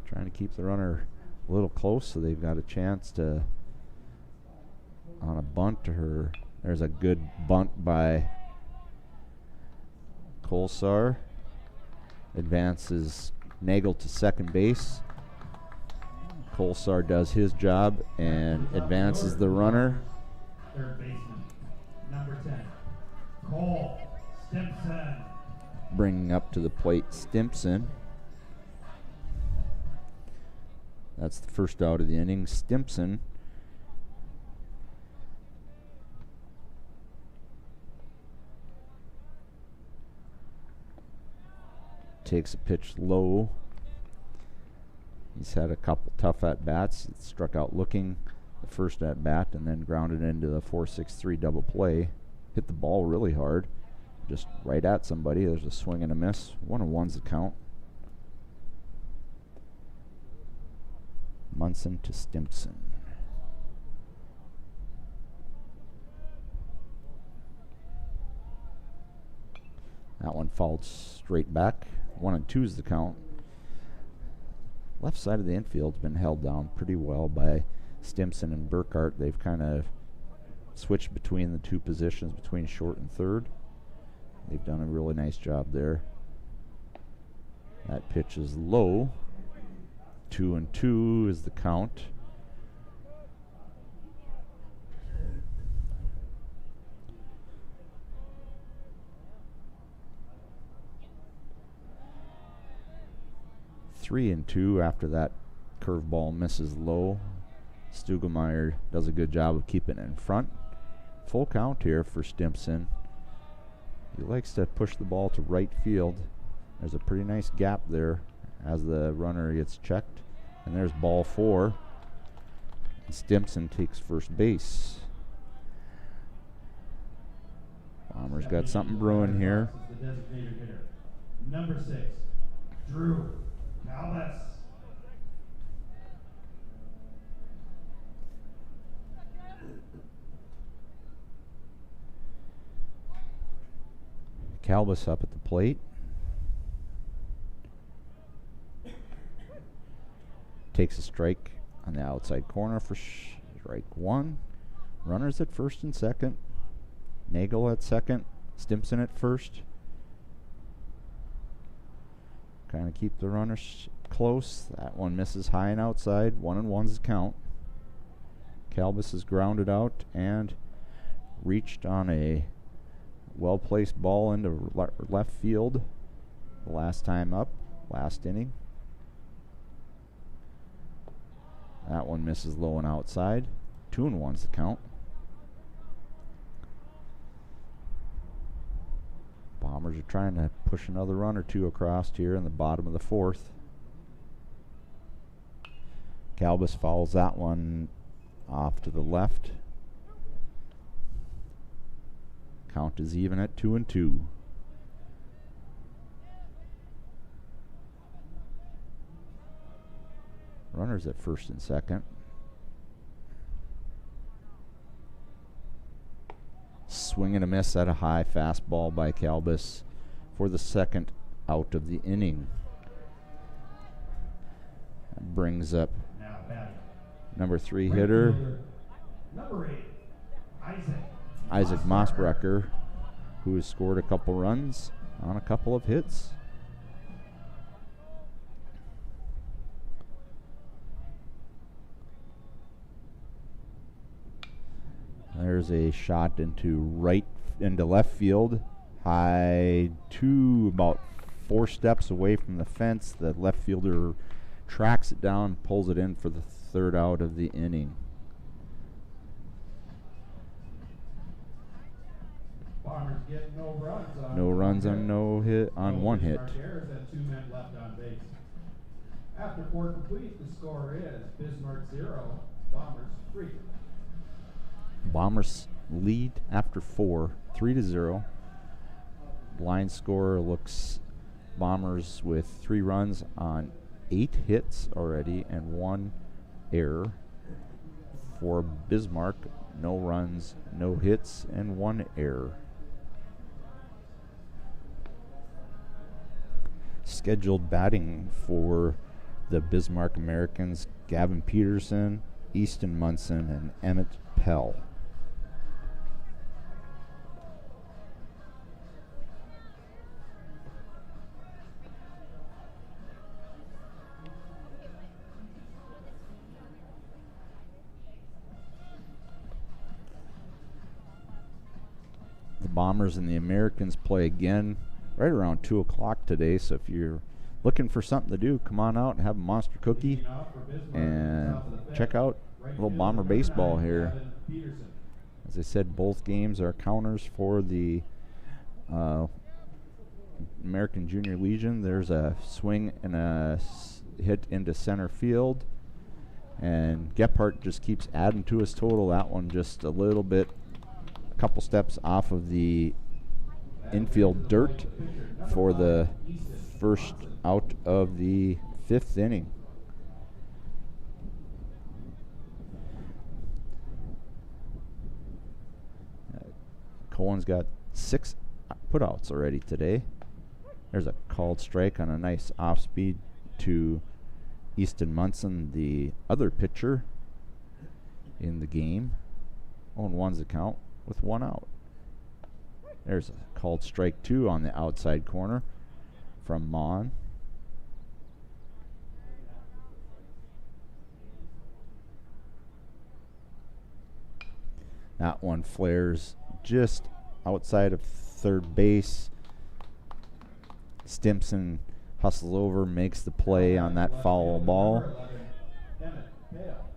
Trying to keep the runner a little close so they've got a chance to, on a bunt to her. There's a good bunt by Kolsar. Advances Nagel to second base. Kolsar does his job and advances the runner. Third baseman, number 10, Cole Stimson. Bringing up to the plate Stimson. That's the first out of the inning. Stimson takes a pitch low. He's had a couple tough at-bats. Struck out looking the first at-bat and then grounded into the 4-6-3 double play. Hit the ball really hard, just right at somebody. There's a swing and a miss. 1-1's the count. Munson to Stimson. That one fouled straight back. 1-2 is the count. Left side of the infield's been held down pretty well by Stimson and Burkhart. They've kind of switched between the two positions, between short and third. They've done a really nice job there. That pitch is low. 2-2 is the count. 3-2 after that curveball misses low. Stugelmeyer does a good job of keeping it in front. Full count here for Stimson. He likes to push the ball to right field. There's a pretty nice gap there as the runner gets checked. And there's ball 4. Stimson takes first base. Bombers got something brewing here. The designated hitter, number 6, Drew Calvis. Calvis up at the plate. Takes a strike on the outside corner for strike 1. Runners at first and second. Nagel at second. Stimson at first. Kind of keep the runners close. That one misses high and outside. 1-1's the count. Calvis is grounded out and reached on a well-placed ball into left field. The last time up, last inning. That one misses low and outside. 2-1's the count. Bombers are trying to push another run or two across here in the bottom of the 4th. Calvis fouls that one off to the left. Count is even at 2-2. Runners at first and second. Swing and a miss at a high fastball by Calvis for the second out of the inning. That brings up number 3 hitter, number 8, Isaac Mossbrecher, who has scored a couple runs on a couple of hits. There's a shot into left field, high to about 4 steps away from the fence. The left fielder tracks it down, pulls it in for the third out of the inning. Bombers get no runs on No runs on no hit on one hit. Bismarck errors and 2 men left on base. After 4 complete, the score is Bismarck 0, Bombers 3. Bombers lead after 4, 3-0. Line score looks Bombers with 3 runs on 8 hits already and 1 error. For Bismarck, no runs, no hits, and 1 error. Scheduled batting for the Bismarck Americans: Gavin Peterson, Easton Munson, and Emmett Pell. The Bombers and the Americans play again right around 2 o'clock today, so if you're looking for something to do, come on out and have a monster cookie and check out a little Bomber baseball here. As I said, both games are counters for the American Junior Legion. There's a swing and a hit into center field, and Gephardt just keeps adding to his total. That one just a little bit, a couple steps off of the infield dirt for the first out of the 5th inning. Cohen's got 6 putouts already today. There's a called strike on a nice off speed to Easton Munson, the other pitcher in the game. 0-1's the count with 1 out. There's a called strike 2 on the outside corner from Mon. That one flares just outside of third base. Stimson hustles over, makes the play on that foul ball. Number 11, Emmett Hale.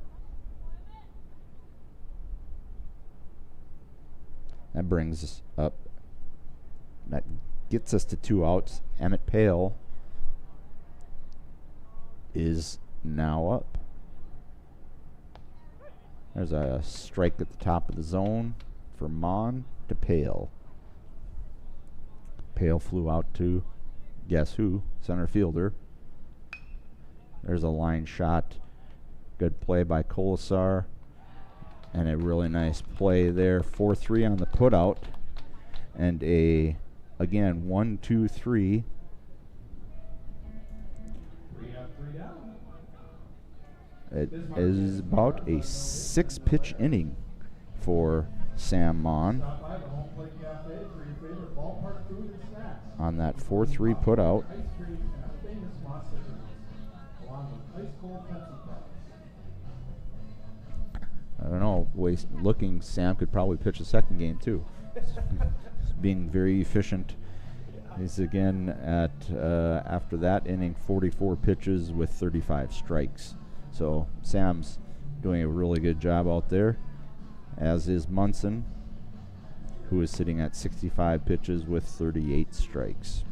That brings us up. That gets us to 2 outs. Emmett Pale is now up. There's a strike at the top of the zone for Mon to Pale. Pale flew out to, guess who? Center fielder. There's a line shot. Good play by Colasar. And a really nice play there. 4-3 on the putout. And again, 1-2-3. 3 up, 3 down. It is about a 6-pitch inning for Sam Mon Stop by the Home Plate Cafe for your favorite ballpark food and snacks. on that 4-3 putout. Ice cream and a famous monster cookies, along with ice cold Pepsi products. I don't know. Looking, Sam could probably pitch a second game too. Being very efficient. He's again at after that inning 44 pitches with 35 strikes. So Sam's doing a really good job out there, as is Munson, who is sitting at 65 pitches with 38 strikes.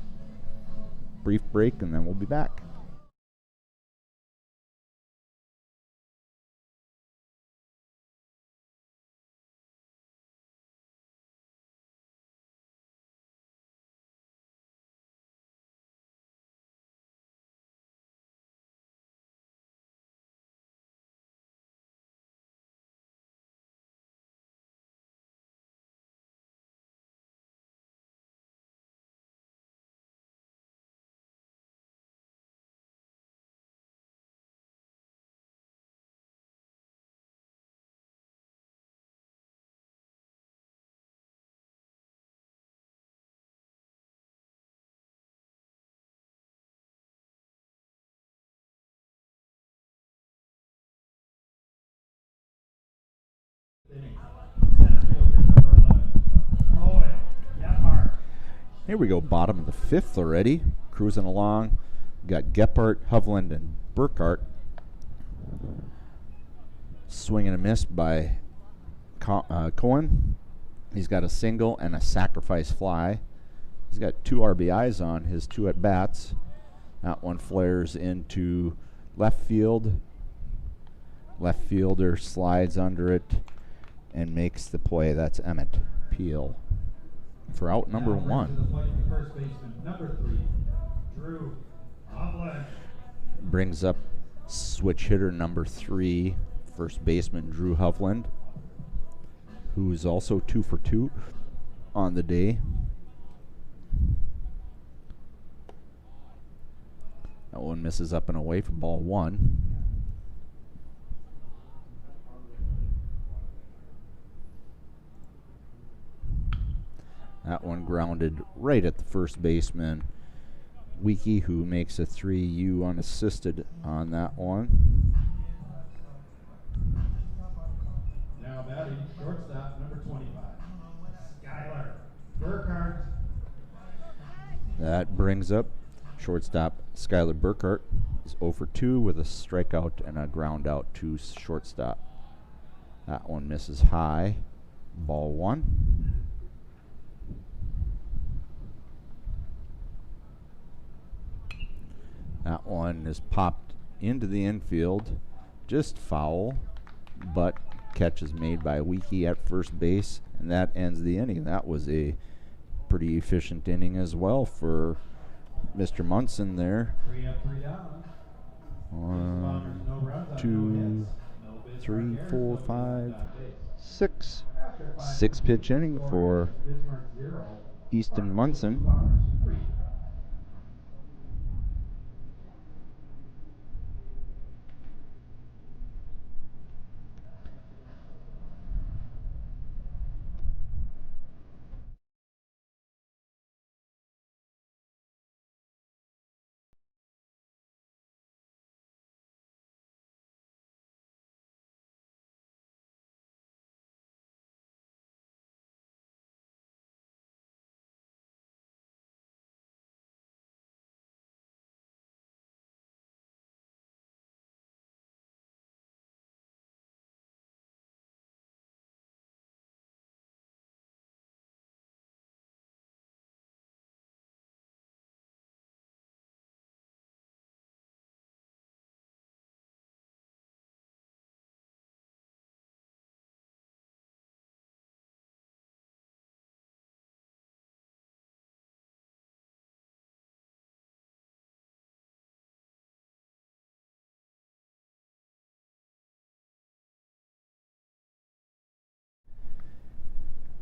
Brief break and then we'll be back. Here we go, bottom of the 5th already. Cruising along. Got Gephardt, Hovland, and Burkhart. Swing and a miss by Cohen. He's got a single and a sacrifice fly. He's got 2 RBIs on his 2 at-bats. That one flares into left field. Left fielder slides under it and makes the play. That's Emmett Peel for out number 1. First baseman, number 3, Drew Hovland. Brings up switch hitter number 3, first baseman Drew Hovland, who's also 2 for 2 on the day. That one misses up and away for ball 1. That one grounded right at the first baseman, Weeke, who makes a 3U unassisted on that one. Now batting, shortstop, number 25, Skylar Burkhart. That brings up shortstop Skylar Burkhart. Is 0 for 2 with a strikeout and a ground out to shortstop. That one misses high. Ball 1. That one is popped into the infield, just foul, but catch is made by Weeke at first base, and that ends the inning. That was a pretty efficient inning as well for Mr. Munson there. 3 up, 3 down. 1, 2, 3, 4, 5, 6. 6-pitch inning for Easton Munson.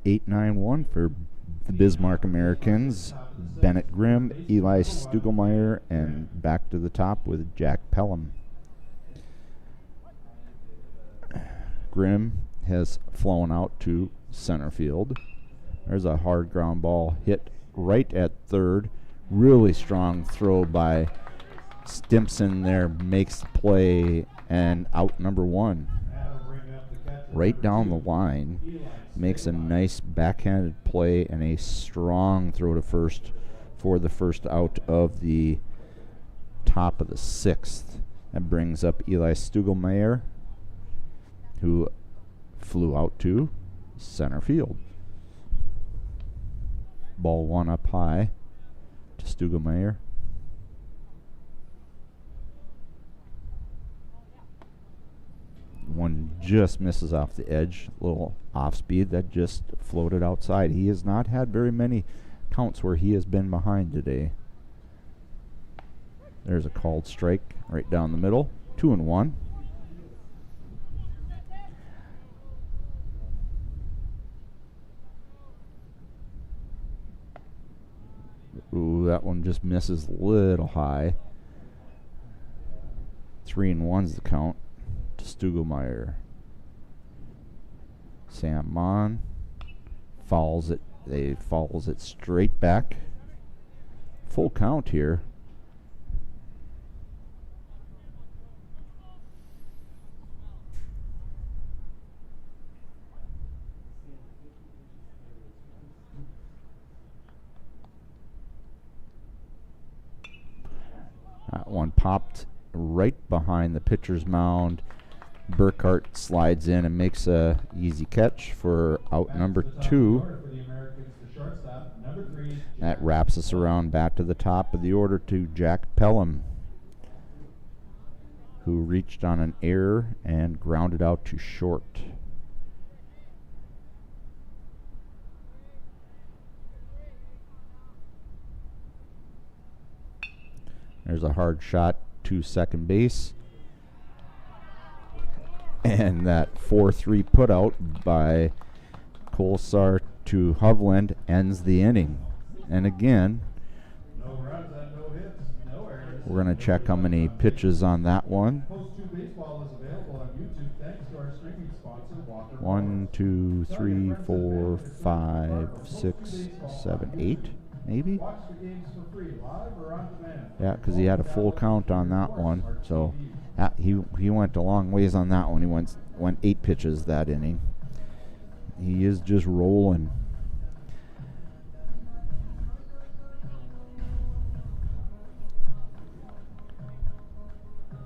8-9-1 for the Bismarck Americans. Bennett Grimm, Eli Stugelmeyer, and back to the top with Jack Pelham. Grimm has flown out to center field. There's a hard ground ball hit right at third. Really strong throw by Stimson there, makes the play, and out number one. Right down the line, makes a nice backhanded play and a strong throw to first for the first out of the top of the sixth. That brings up Eli Stugelmeyer, who flew out to center field. Ball one up high to Stugelmeyer. One just misses off the edge, a little off speed that just floated outside. He has not had very many counts where he has been behind today. There's a called strike right down the middle, 2-1. Ooh, that one just misses a little high. 3-1's the count to Stugelmeyer. Sam Mon fouls it. They fouls it straight back. Full count here. That one popped right behind the pitcher's mound. Burkhart slides in and makes a easy catch for out number two. That wraps us around back to the top of the order to Jack Pelham, who reached on an error and grounded out to short. There's a hard shot to second base. And that 4-3 putout by Kolsar to Hovland ends the inning. And again, we're going to check how many pitches on that one. 1, 2, 3, 4, 5, 6, 7, 8, maybe? Yeah, because he had a full count on that one. So he went a long ways on that one. He went 8 pitches that inning. He is just rolling.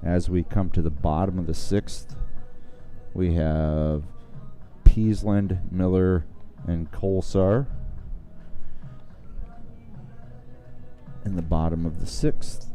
As we come to the bottom of the sixth, we have Peasland, Miller, and Kolsar in the bottom of the sixth.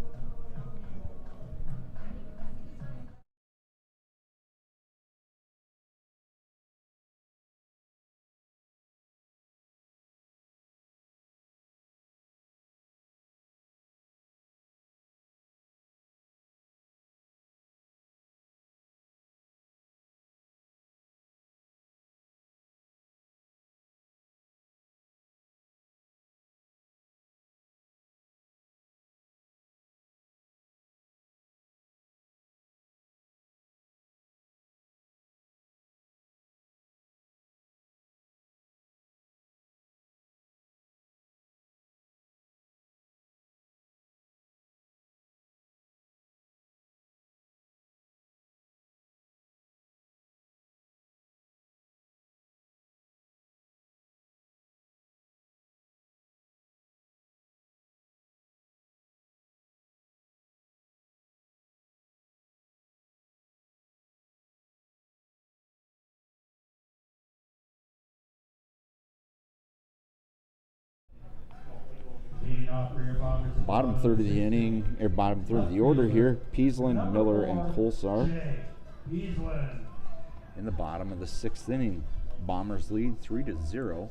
Bottom third of the inning, or bottom third of the order here, Peasland, Miller, and Kolsar. In the bottom of the sixth inning, Bombers lead 3-0.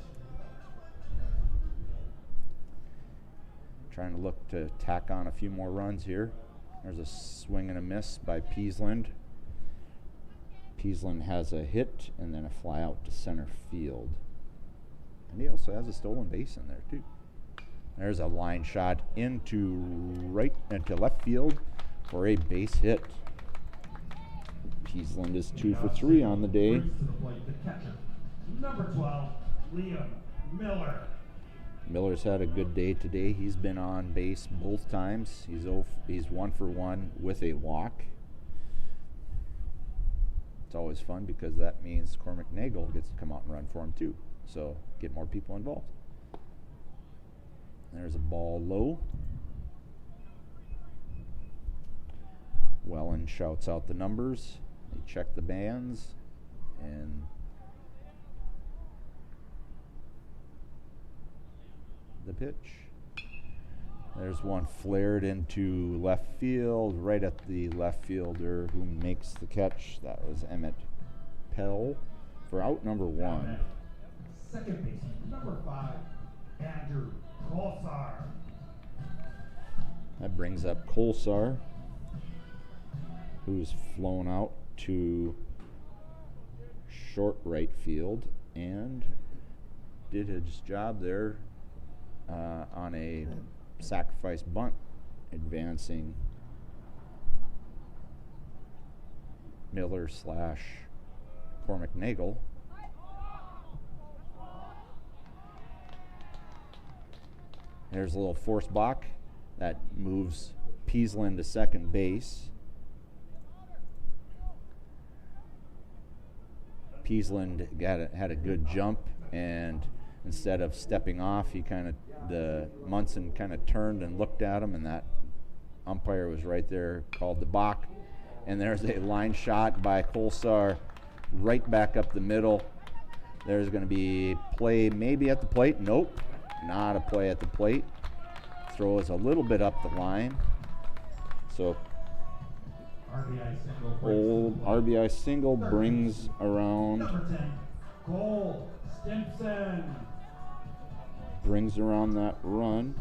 Trying to look to tack on a few more runs here. There's a swing and a miss by Peasland. Peasland has a hit and then a fly out to center field. he also has a stolen base in there too. There's a line shot into left field for a base hit. Peasland is 2 for 3 on the day. Brings to the plate the catcher, number 12, Liam Miller. Miller's had a good day today. He's been on base both times. He's 1 for 1 with a walk. It's always fun because that means Cormac Nagel gets to come out and run for him too. So get more people involved. There's a ball low. Wellen shouts out the numbers. They check the bands, and the pitch. There's one flared into left field, right at the left fielder who makes the catch. That was Emmett Pell for out number 1. Second baseman, number 5, Andrew Kolsar. That brings up Kolsar, who's flown out to short right field and did his job there on a sacrifice bunt, advancing Miller / Cormac Nagel. There's a little force balk that moves Peasland to second base. Peasland had a good jump, and instead of stepping off, Munson kind of turned and looked at him, and that umpire was right there, called the balk. And there's a line shot by Kolsar right back up the middle. There's going to be play maybe at the plate. Nope, not a play at the plate. Throw is a little bit up the line. So RBI single brings around Number 10, Cole Stimson. Brings around that run.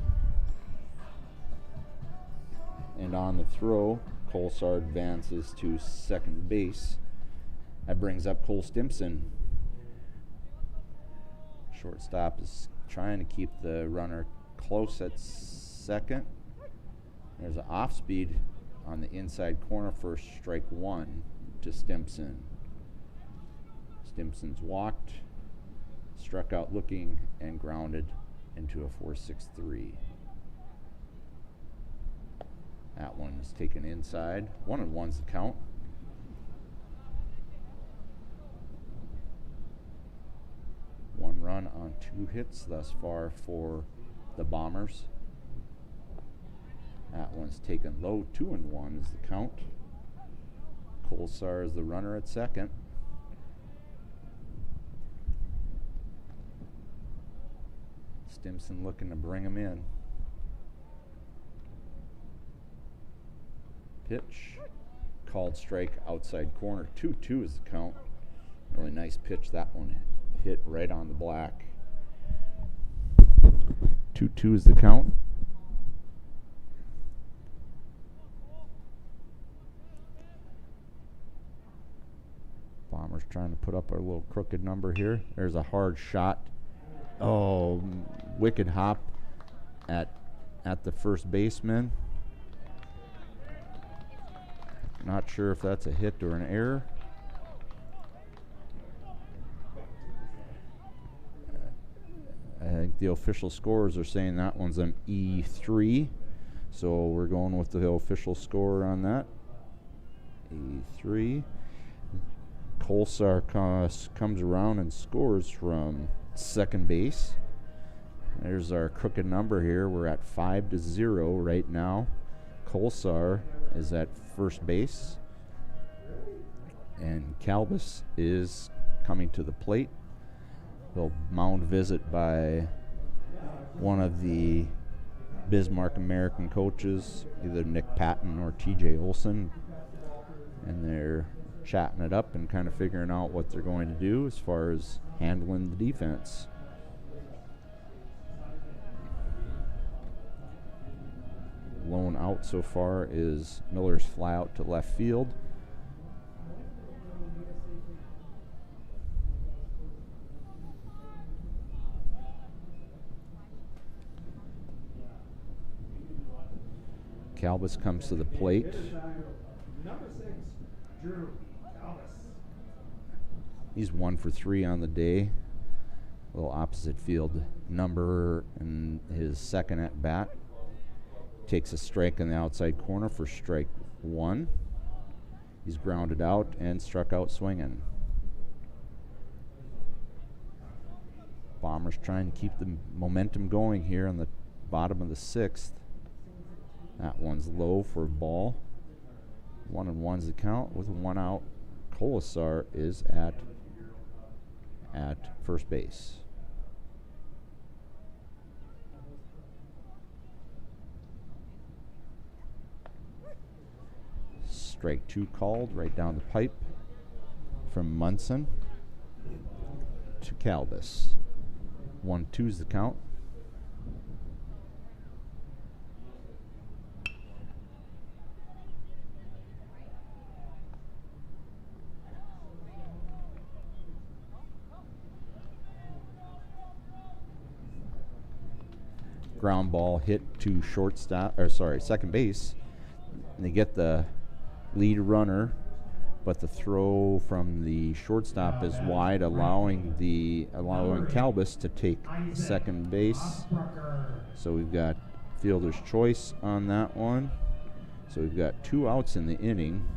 And on the throw, Kolsar advances to second base. That brings up Cole Stimson. Shortstop is trying to keep the runner close at second. There's an off speed on the inside corner for strike 1 to Stimson. Stimson's walked, struck out looking, and grounded into a 4-6-3. That one is taken inside. 1-1's the count. One run on 2 hits thus far for the Bombers. That one's taken low. 2-1 is the count. Kolsar is the runner at second. Stimson looking to bring him in. Pitch. Called strike outside corner. 2-2 is the count. Really nice pitch. That one hit right on the black. 2-2 is the count. Bombers trying to put up a little crooked number here. There's a hard shot. Oh, wicked hop at the first baseman. Not sure if that's a hit or an error. I think the official scores are saying that one's an E3. So we're going with the official score on that. E3. Kolsar comes around and scores from second base. There's our crooked number here. We're at 5-0 right now. Kolsar is at first base, and Calbus is coming to the plate. He'll mound visit by one of the Bismarck American coaches, either Nick Patton or TJ Olson, and they're chatting it up and kind of figuring out what they're going to do as far as handling the defense. Lone out so far is Miller's fly out to left field. Calvis comes to the plate. Number 6, Drew Calvis. He's 1 for 3 on the day. A little opposite field number in his second at bat. Takes a strike in the outside corner for strike 1. He's grounded out and struck out swinging. Bombers trying to keep the momentum going here on the bottom of the 6th. That one's low for a ball. 1-1's the count with 1 out. Colasar is at first base. Strike 2 called right down the pipe from Munson to Calvis. 1-2's the count. Ground ball hit to second base. And they get the lead runner, but the throw from the shortstop is wide, allowing Calvis to take second base. So we've got fielder's choice on that one. So we've got 2 outs in the inning.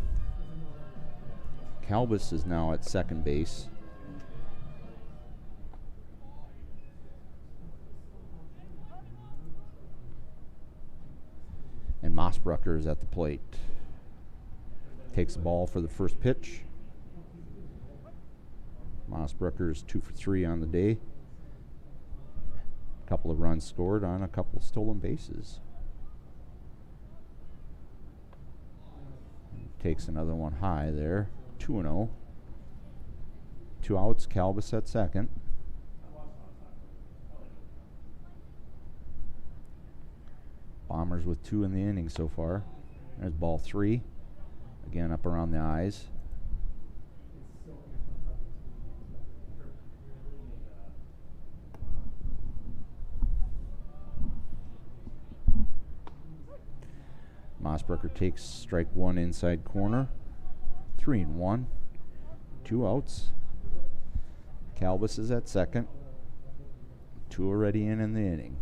Calvis is now at second base. And Mossbrucker is at the plate. Takes the ball for the first pitch. Mossbrucker is 2 for 3 on the day. A couple of runs scored on a couple of stolen bases. Takes another one high there. 2-0. 2 outs, Calvis at second. Bombers with 2 in the inning so far. There's ball 3. Again, up around the eyes. Mossbrucker takes strike 1 inside corner. 3-1. 2 outs. Calvis is at second. 2 already in the inning.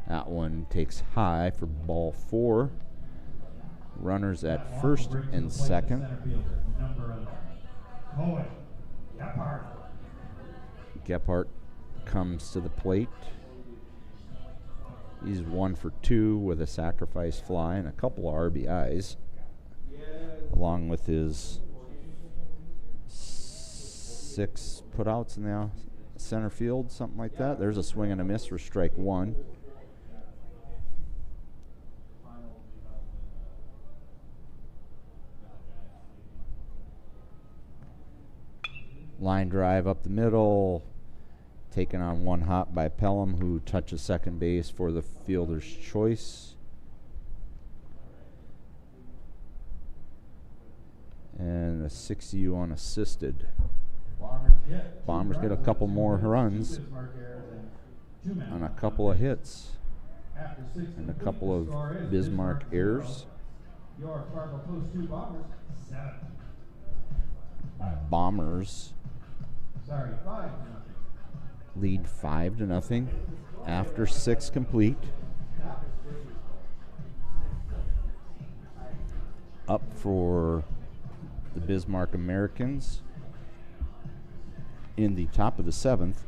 That one takes high for ball 4. Runners at first and second. Gephardt comes to the plate. He's 1 for 2 with a sacrifice fly and a couple of RBIs, along with his 6 putouts in the center field, something like that. There's a swing and a miss for strike 1. Line drive up the middle, taken on 1 hop by Pelham, who touches second base for the fielder's choice. And a 6U unassisted. Bombers get a couple more runs on a couple of hits and a couple of Bismarck errors. Your Fargo Post 2 Bombers, 7. Bombers 5-0. lead 5-0 after 6 complete. Up for the Bismarck Americans in the top of the 7th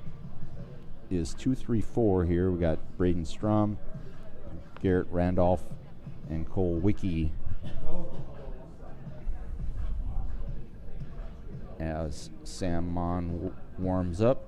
is 2-3-4 here. We got Braden Strom, Garrett Randolph, and Cole Wicke as Sam Mon warms up.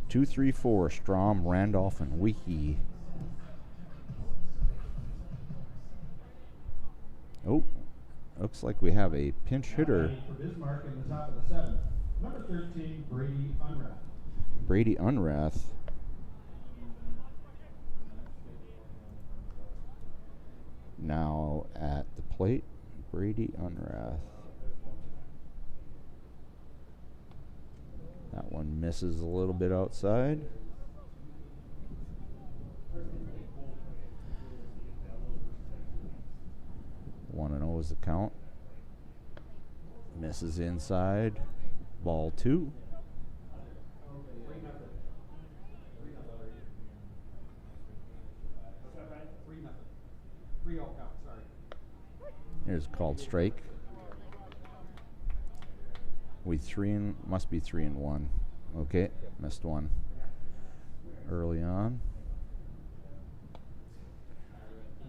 Two, 3, 4, Strom, Randolph, and Wicke. Oh, looks like we have a pinch hitter. For Bismarck in the top of the 7th. Number 13, Brady Unrath. Brady Unrath. Now at the plate, Brady Unrath. That one misses a little bit outside. 1-0 is the count. Misses inside. Ball 2. There's a called strike. Must be 3-1. Okay, missed one early on.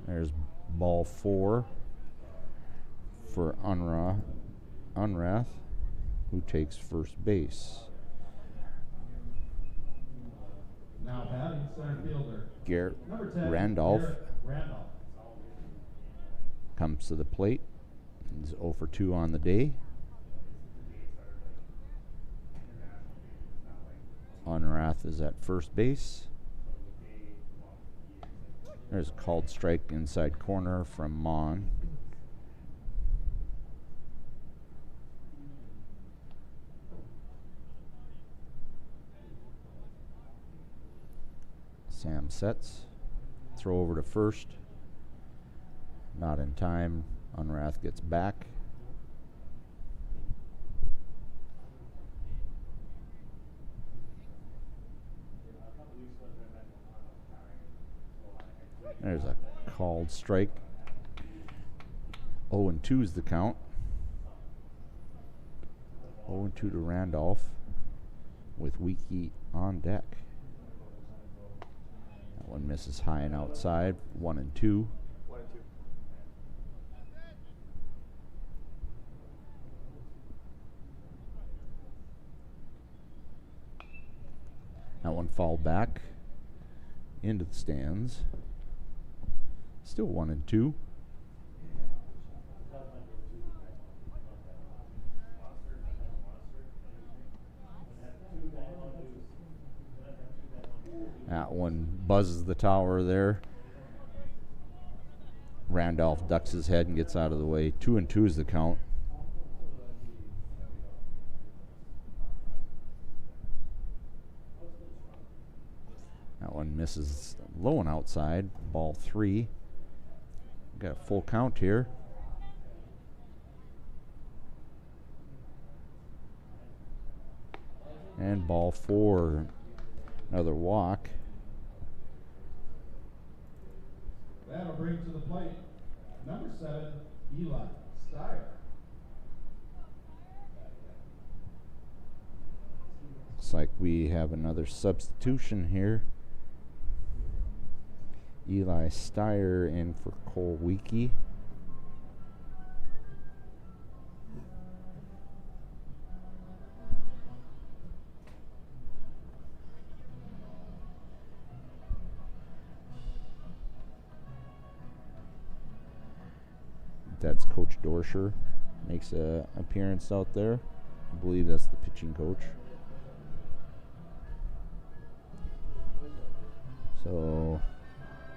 There's ball 4 for Unrath, who takes first base. Now batting center fielder. Garrett Number 10, Randolph Garrett Randolph. comes to the plate. He's 0 for 2 on the day. Unrath is at first base. There's a called strike inside corner from Mon. Sam sets. Throw over to first. Not in time. Unrath gets back. There's a called strike. 0-2 is the count. 0-2 to Randolph with Weekie on deck. That one misses high and outside. 1-2. That one fouled back into the stands. Still 1-2. That one buzzes the tower there. Randolph ducks his head and gets out of the way. 2-2 is the count. That one misses low and outside. Ball 3. Got a full count here. And ball 4. Another walk. That'll bring to the plate number 7, Eli Steyer. Looks like we have another substitution here. Eli Steyer in for Cole Weekie. That's Coach Dorsher. Makes an appearance out there. I believe that's the pitching coach. So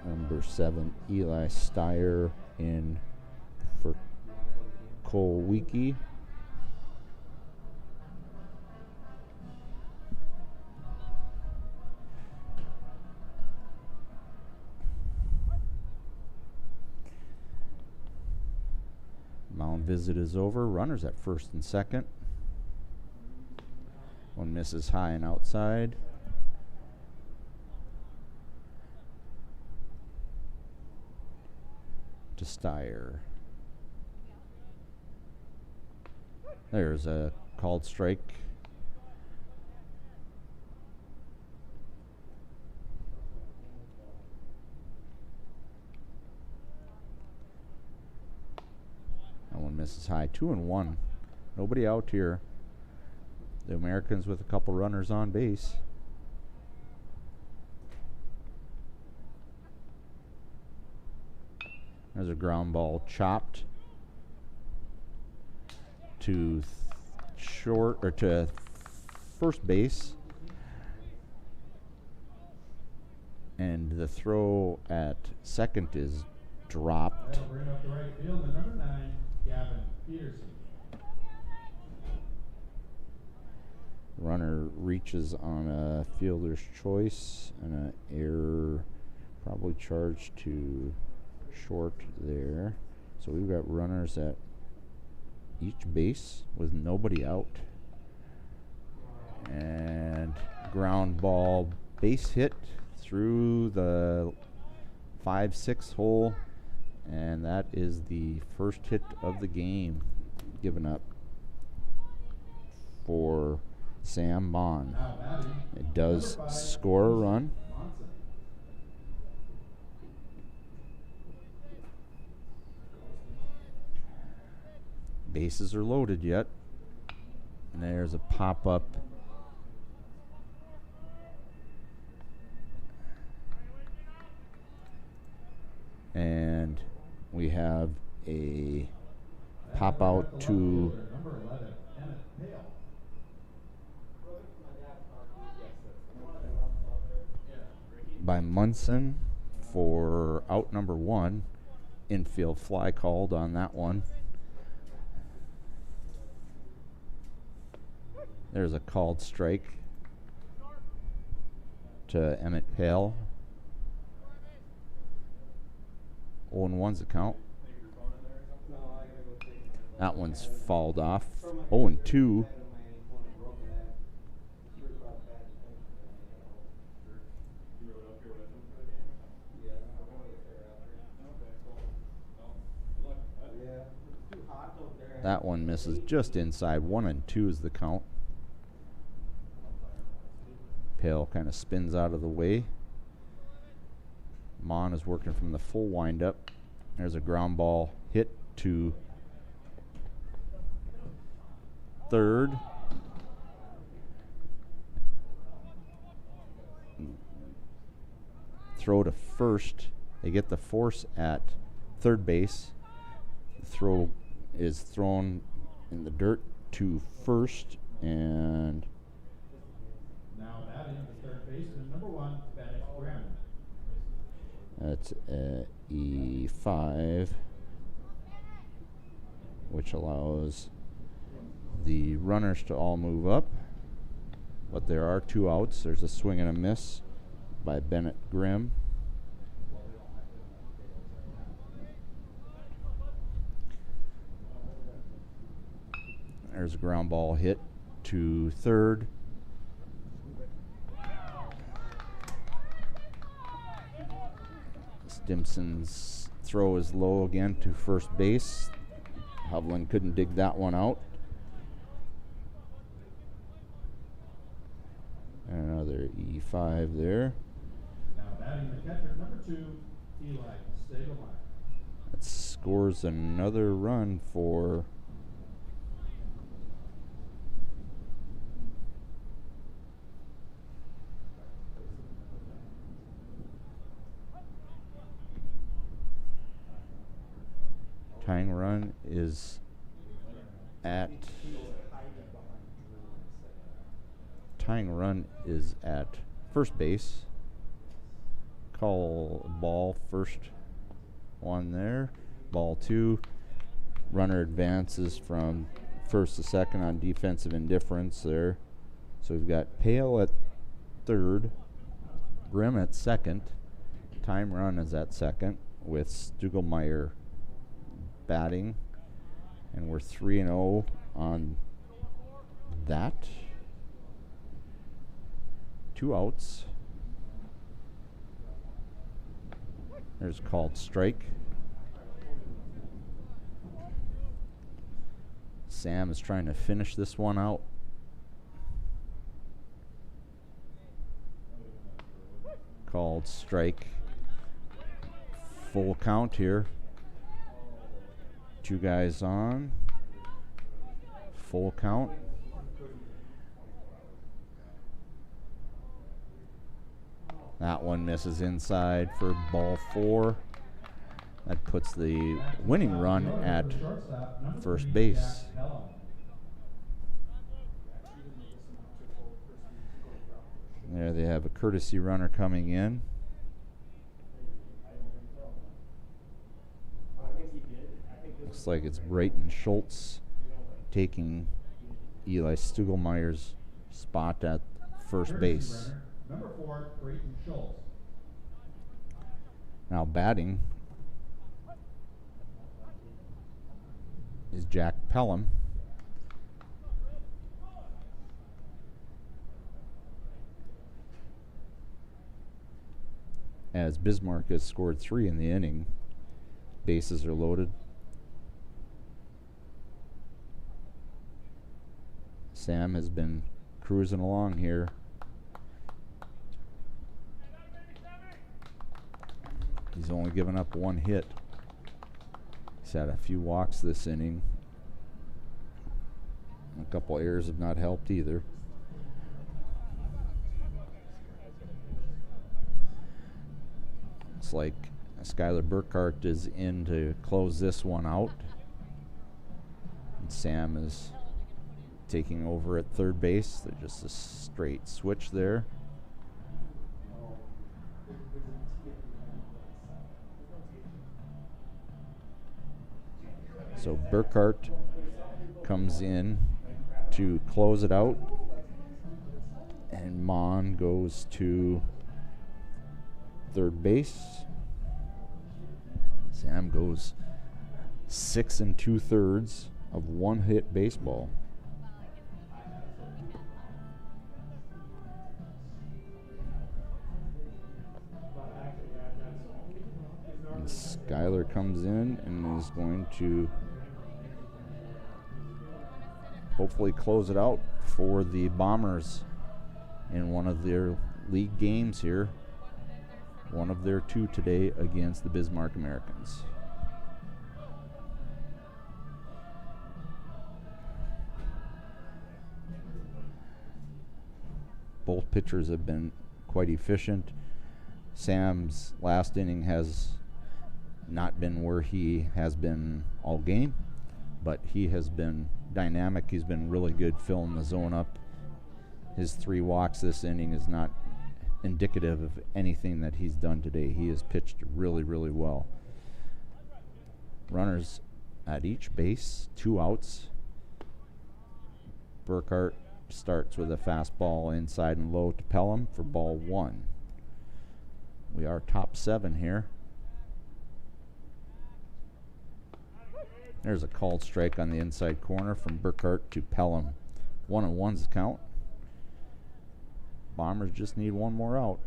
number 7, Eli Steyer in for Cole Weekie. Mound visit is over. Runners at first and second. One misses high and outside. To Steyer. There's a called strike. That one misses high. 2-1. Nobody out here. The Americans with a couple runners on base. There's a ground ball chopped to short or to first base. And the throw at second is dropped. That'll bring up the right field, the number 9, Gavin Peterson. Runner reaches on a fielder's choice and an error, probably charged to short there. So we've got runners at each base with nobody out. And ground ball base hit through the 5-6 hole, and that is the first hit of the game given up for Sam Bond. It does score a run. Bases are loaded yet. And there's a pop-up. And we have a pop out to by Munson for out number 1. Infield fly called on that one. There's a called strike to Emmett Pale. 0-1's the count. That one's fouled off. 0-2. That one misses just inside. 1-2 is the count. Pale kind of spins out of the way. Mon is working from the full windup. There's a ground ball hit to third. Throw to first. They get the force at third base. The throw is thrown in the dirt to first, and now batting the third baseman, number 1, Bennett Graham. That's E5, which allows the runners to all move up. But there are 2 outs. There's a swing and a miss by Bennett Grimm. There's a ground ball hit to third. Stimson's throw is low again to first base. Hovland couldn't dig that one out. Another E5 there. Now batting the catcher, number 2, Eli Stagelmeyer. That scores another run for tying run is at first base. Call ball first one there. Ball 2. Runner advances from first to second on defensive indifference there. So we've got Pale at third, Grimm at second. Time run is at second with Stugelmeyer batting, and we're 3-0 on that. 2 outs. There's called strike. Sam is trying to finish this one out. Called strike. Full count here. 2 guys on. Full count. That one misses inside for ball 4. That puts the winning run at first base. There they have a courtesy runner coming in. Looks like it's Brayton Schultz taking Eli Stugelmeyer's spot at first base. Number 4, Brayton Schultz. Now batting is Jack Pelham. As Bismarck has scored 3 in the inning. Bases are loaded. Sam has been cruising along here. He's only given up 1 hit. He's had a few walks this inning. A couple errors have not helped either. Looks like Skylar Burkhart is in to close this one out. And Sam is taking over at third base. They're just a straight switch there. So Burkhart comes in to close it out. And Mon goes to third base. Sam goes 6 2/3 of 1 hit baseball. And Skylar comes in and is going to hopefully close it out for the Bombers in one of their league games here. One of their 2 today against the Bismarck Americans. Both pitchers have been quite efficient. Sam's last inning has not been where he has been all game, but he has been dynamic. He's been really good filling the zone up. His 3 walks this inning is not indicative of anything that he's done today. He has pitched really, really well. Runners at each base, 2 outs. Burkhart starts with a fastball inside and low to Pelham for ball 1. We are top 7 here. There's a called strike on the inside corner from Burkhart to Pelham. 1-1's the count. Bombers just need 1 more out.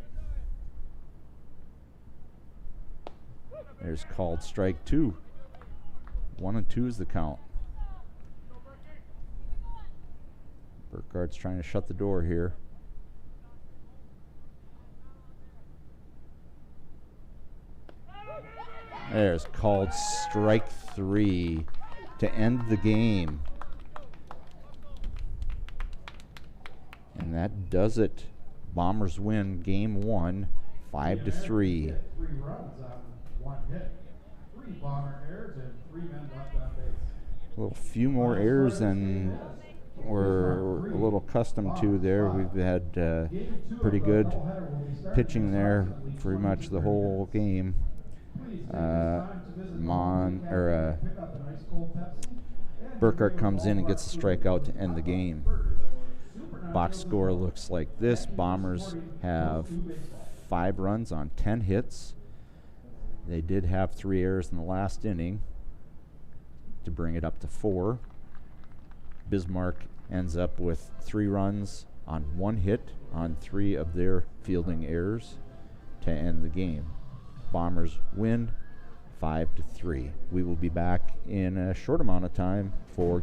There's called strike 2. 1-2 is the count. Burkhart's trying to shut the door here. There's called strike 3 to end the game. And that does it. Bombers win game 1, 5-3. 3 runs on 1 hit. 3 bomber errors and 3 men left on base. A little few more errors than we're a little accustomed to there. We've had pretty good pitching there pretty much the whole game. Burkhart comes in and gets a strikeout to end the game. Box score looks like this. Bombers have 5 runs on 10 hits. They did have 3 errors in the last inning to bring it up to 4. Bismarck ends up with 3 runs on 1 hit on 3 of their fielding errors to end the game. Bombers win 5-3. We will be back in a short amount of time for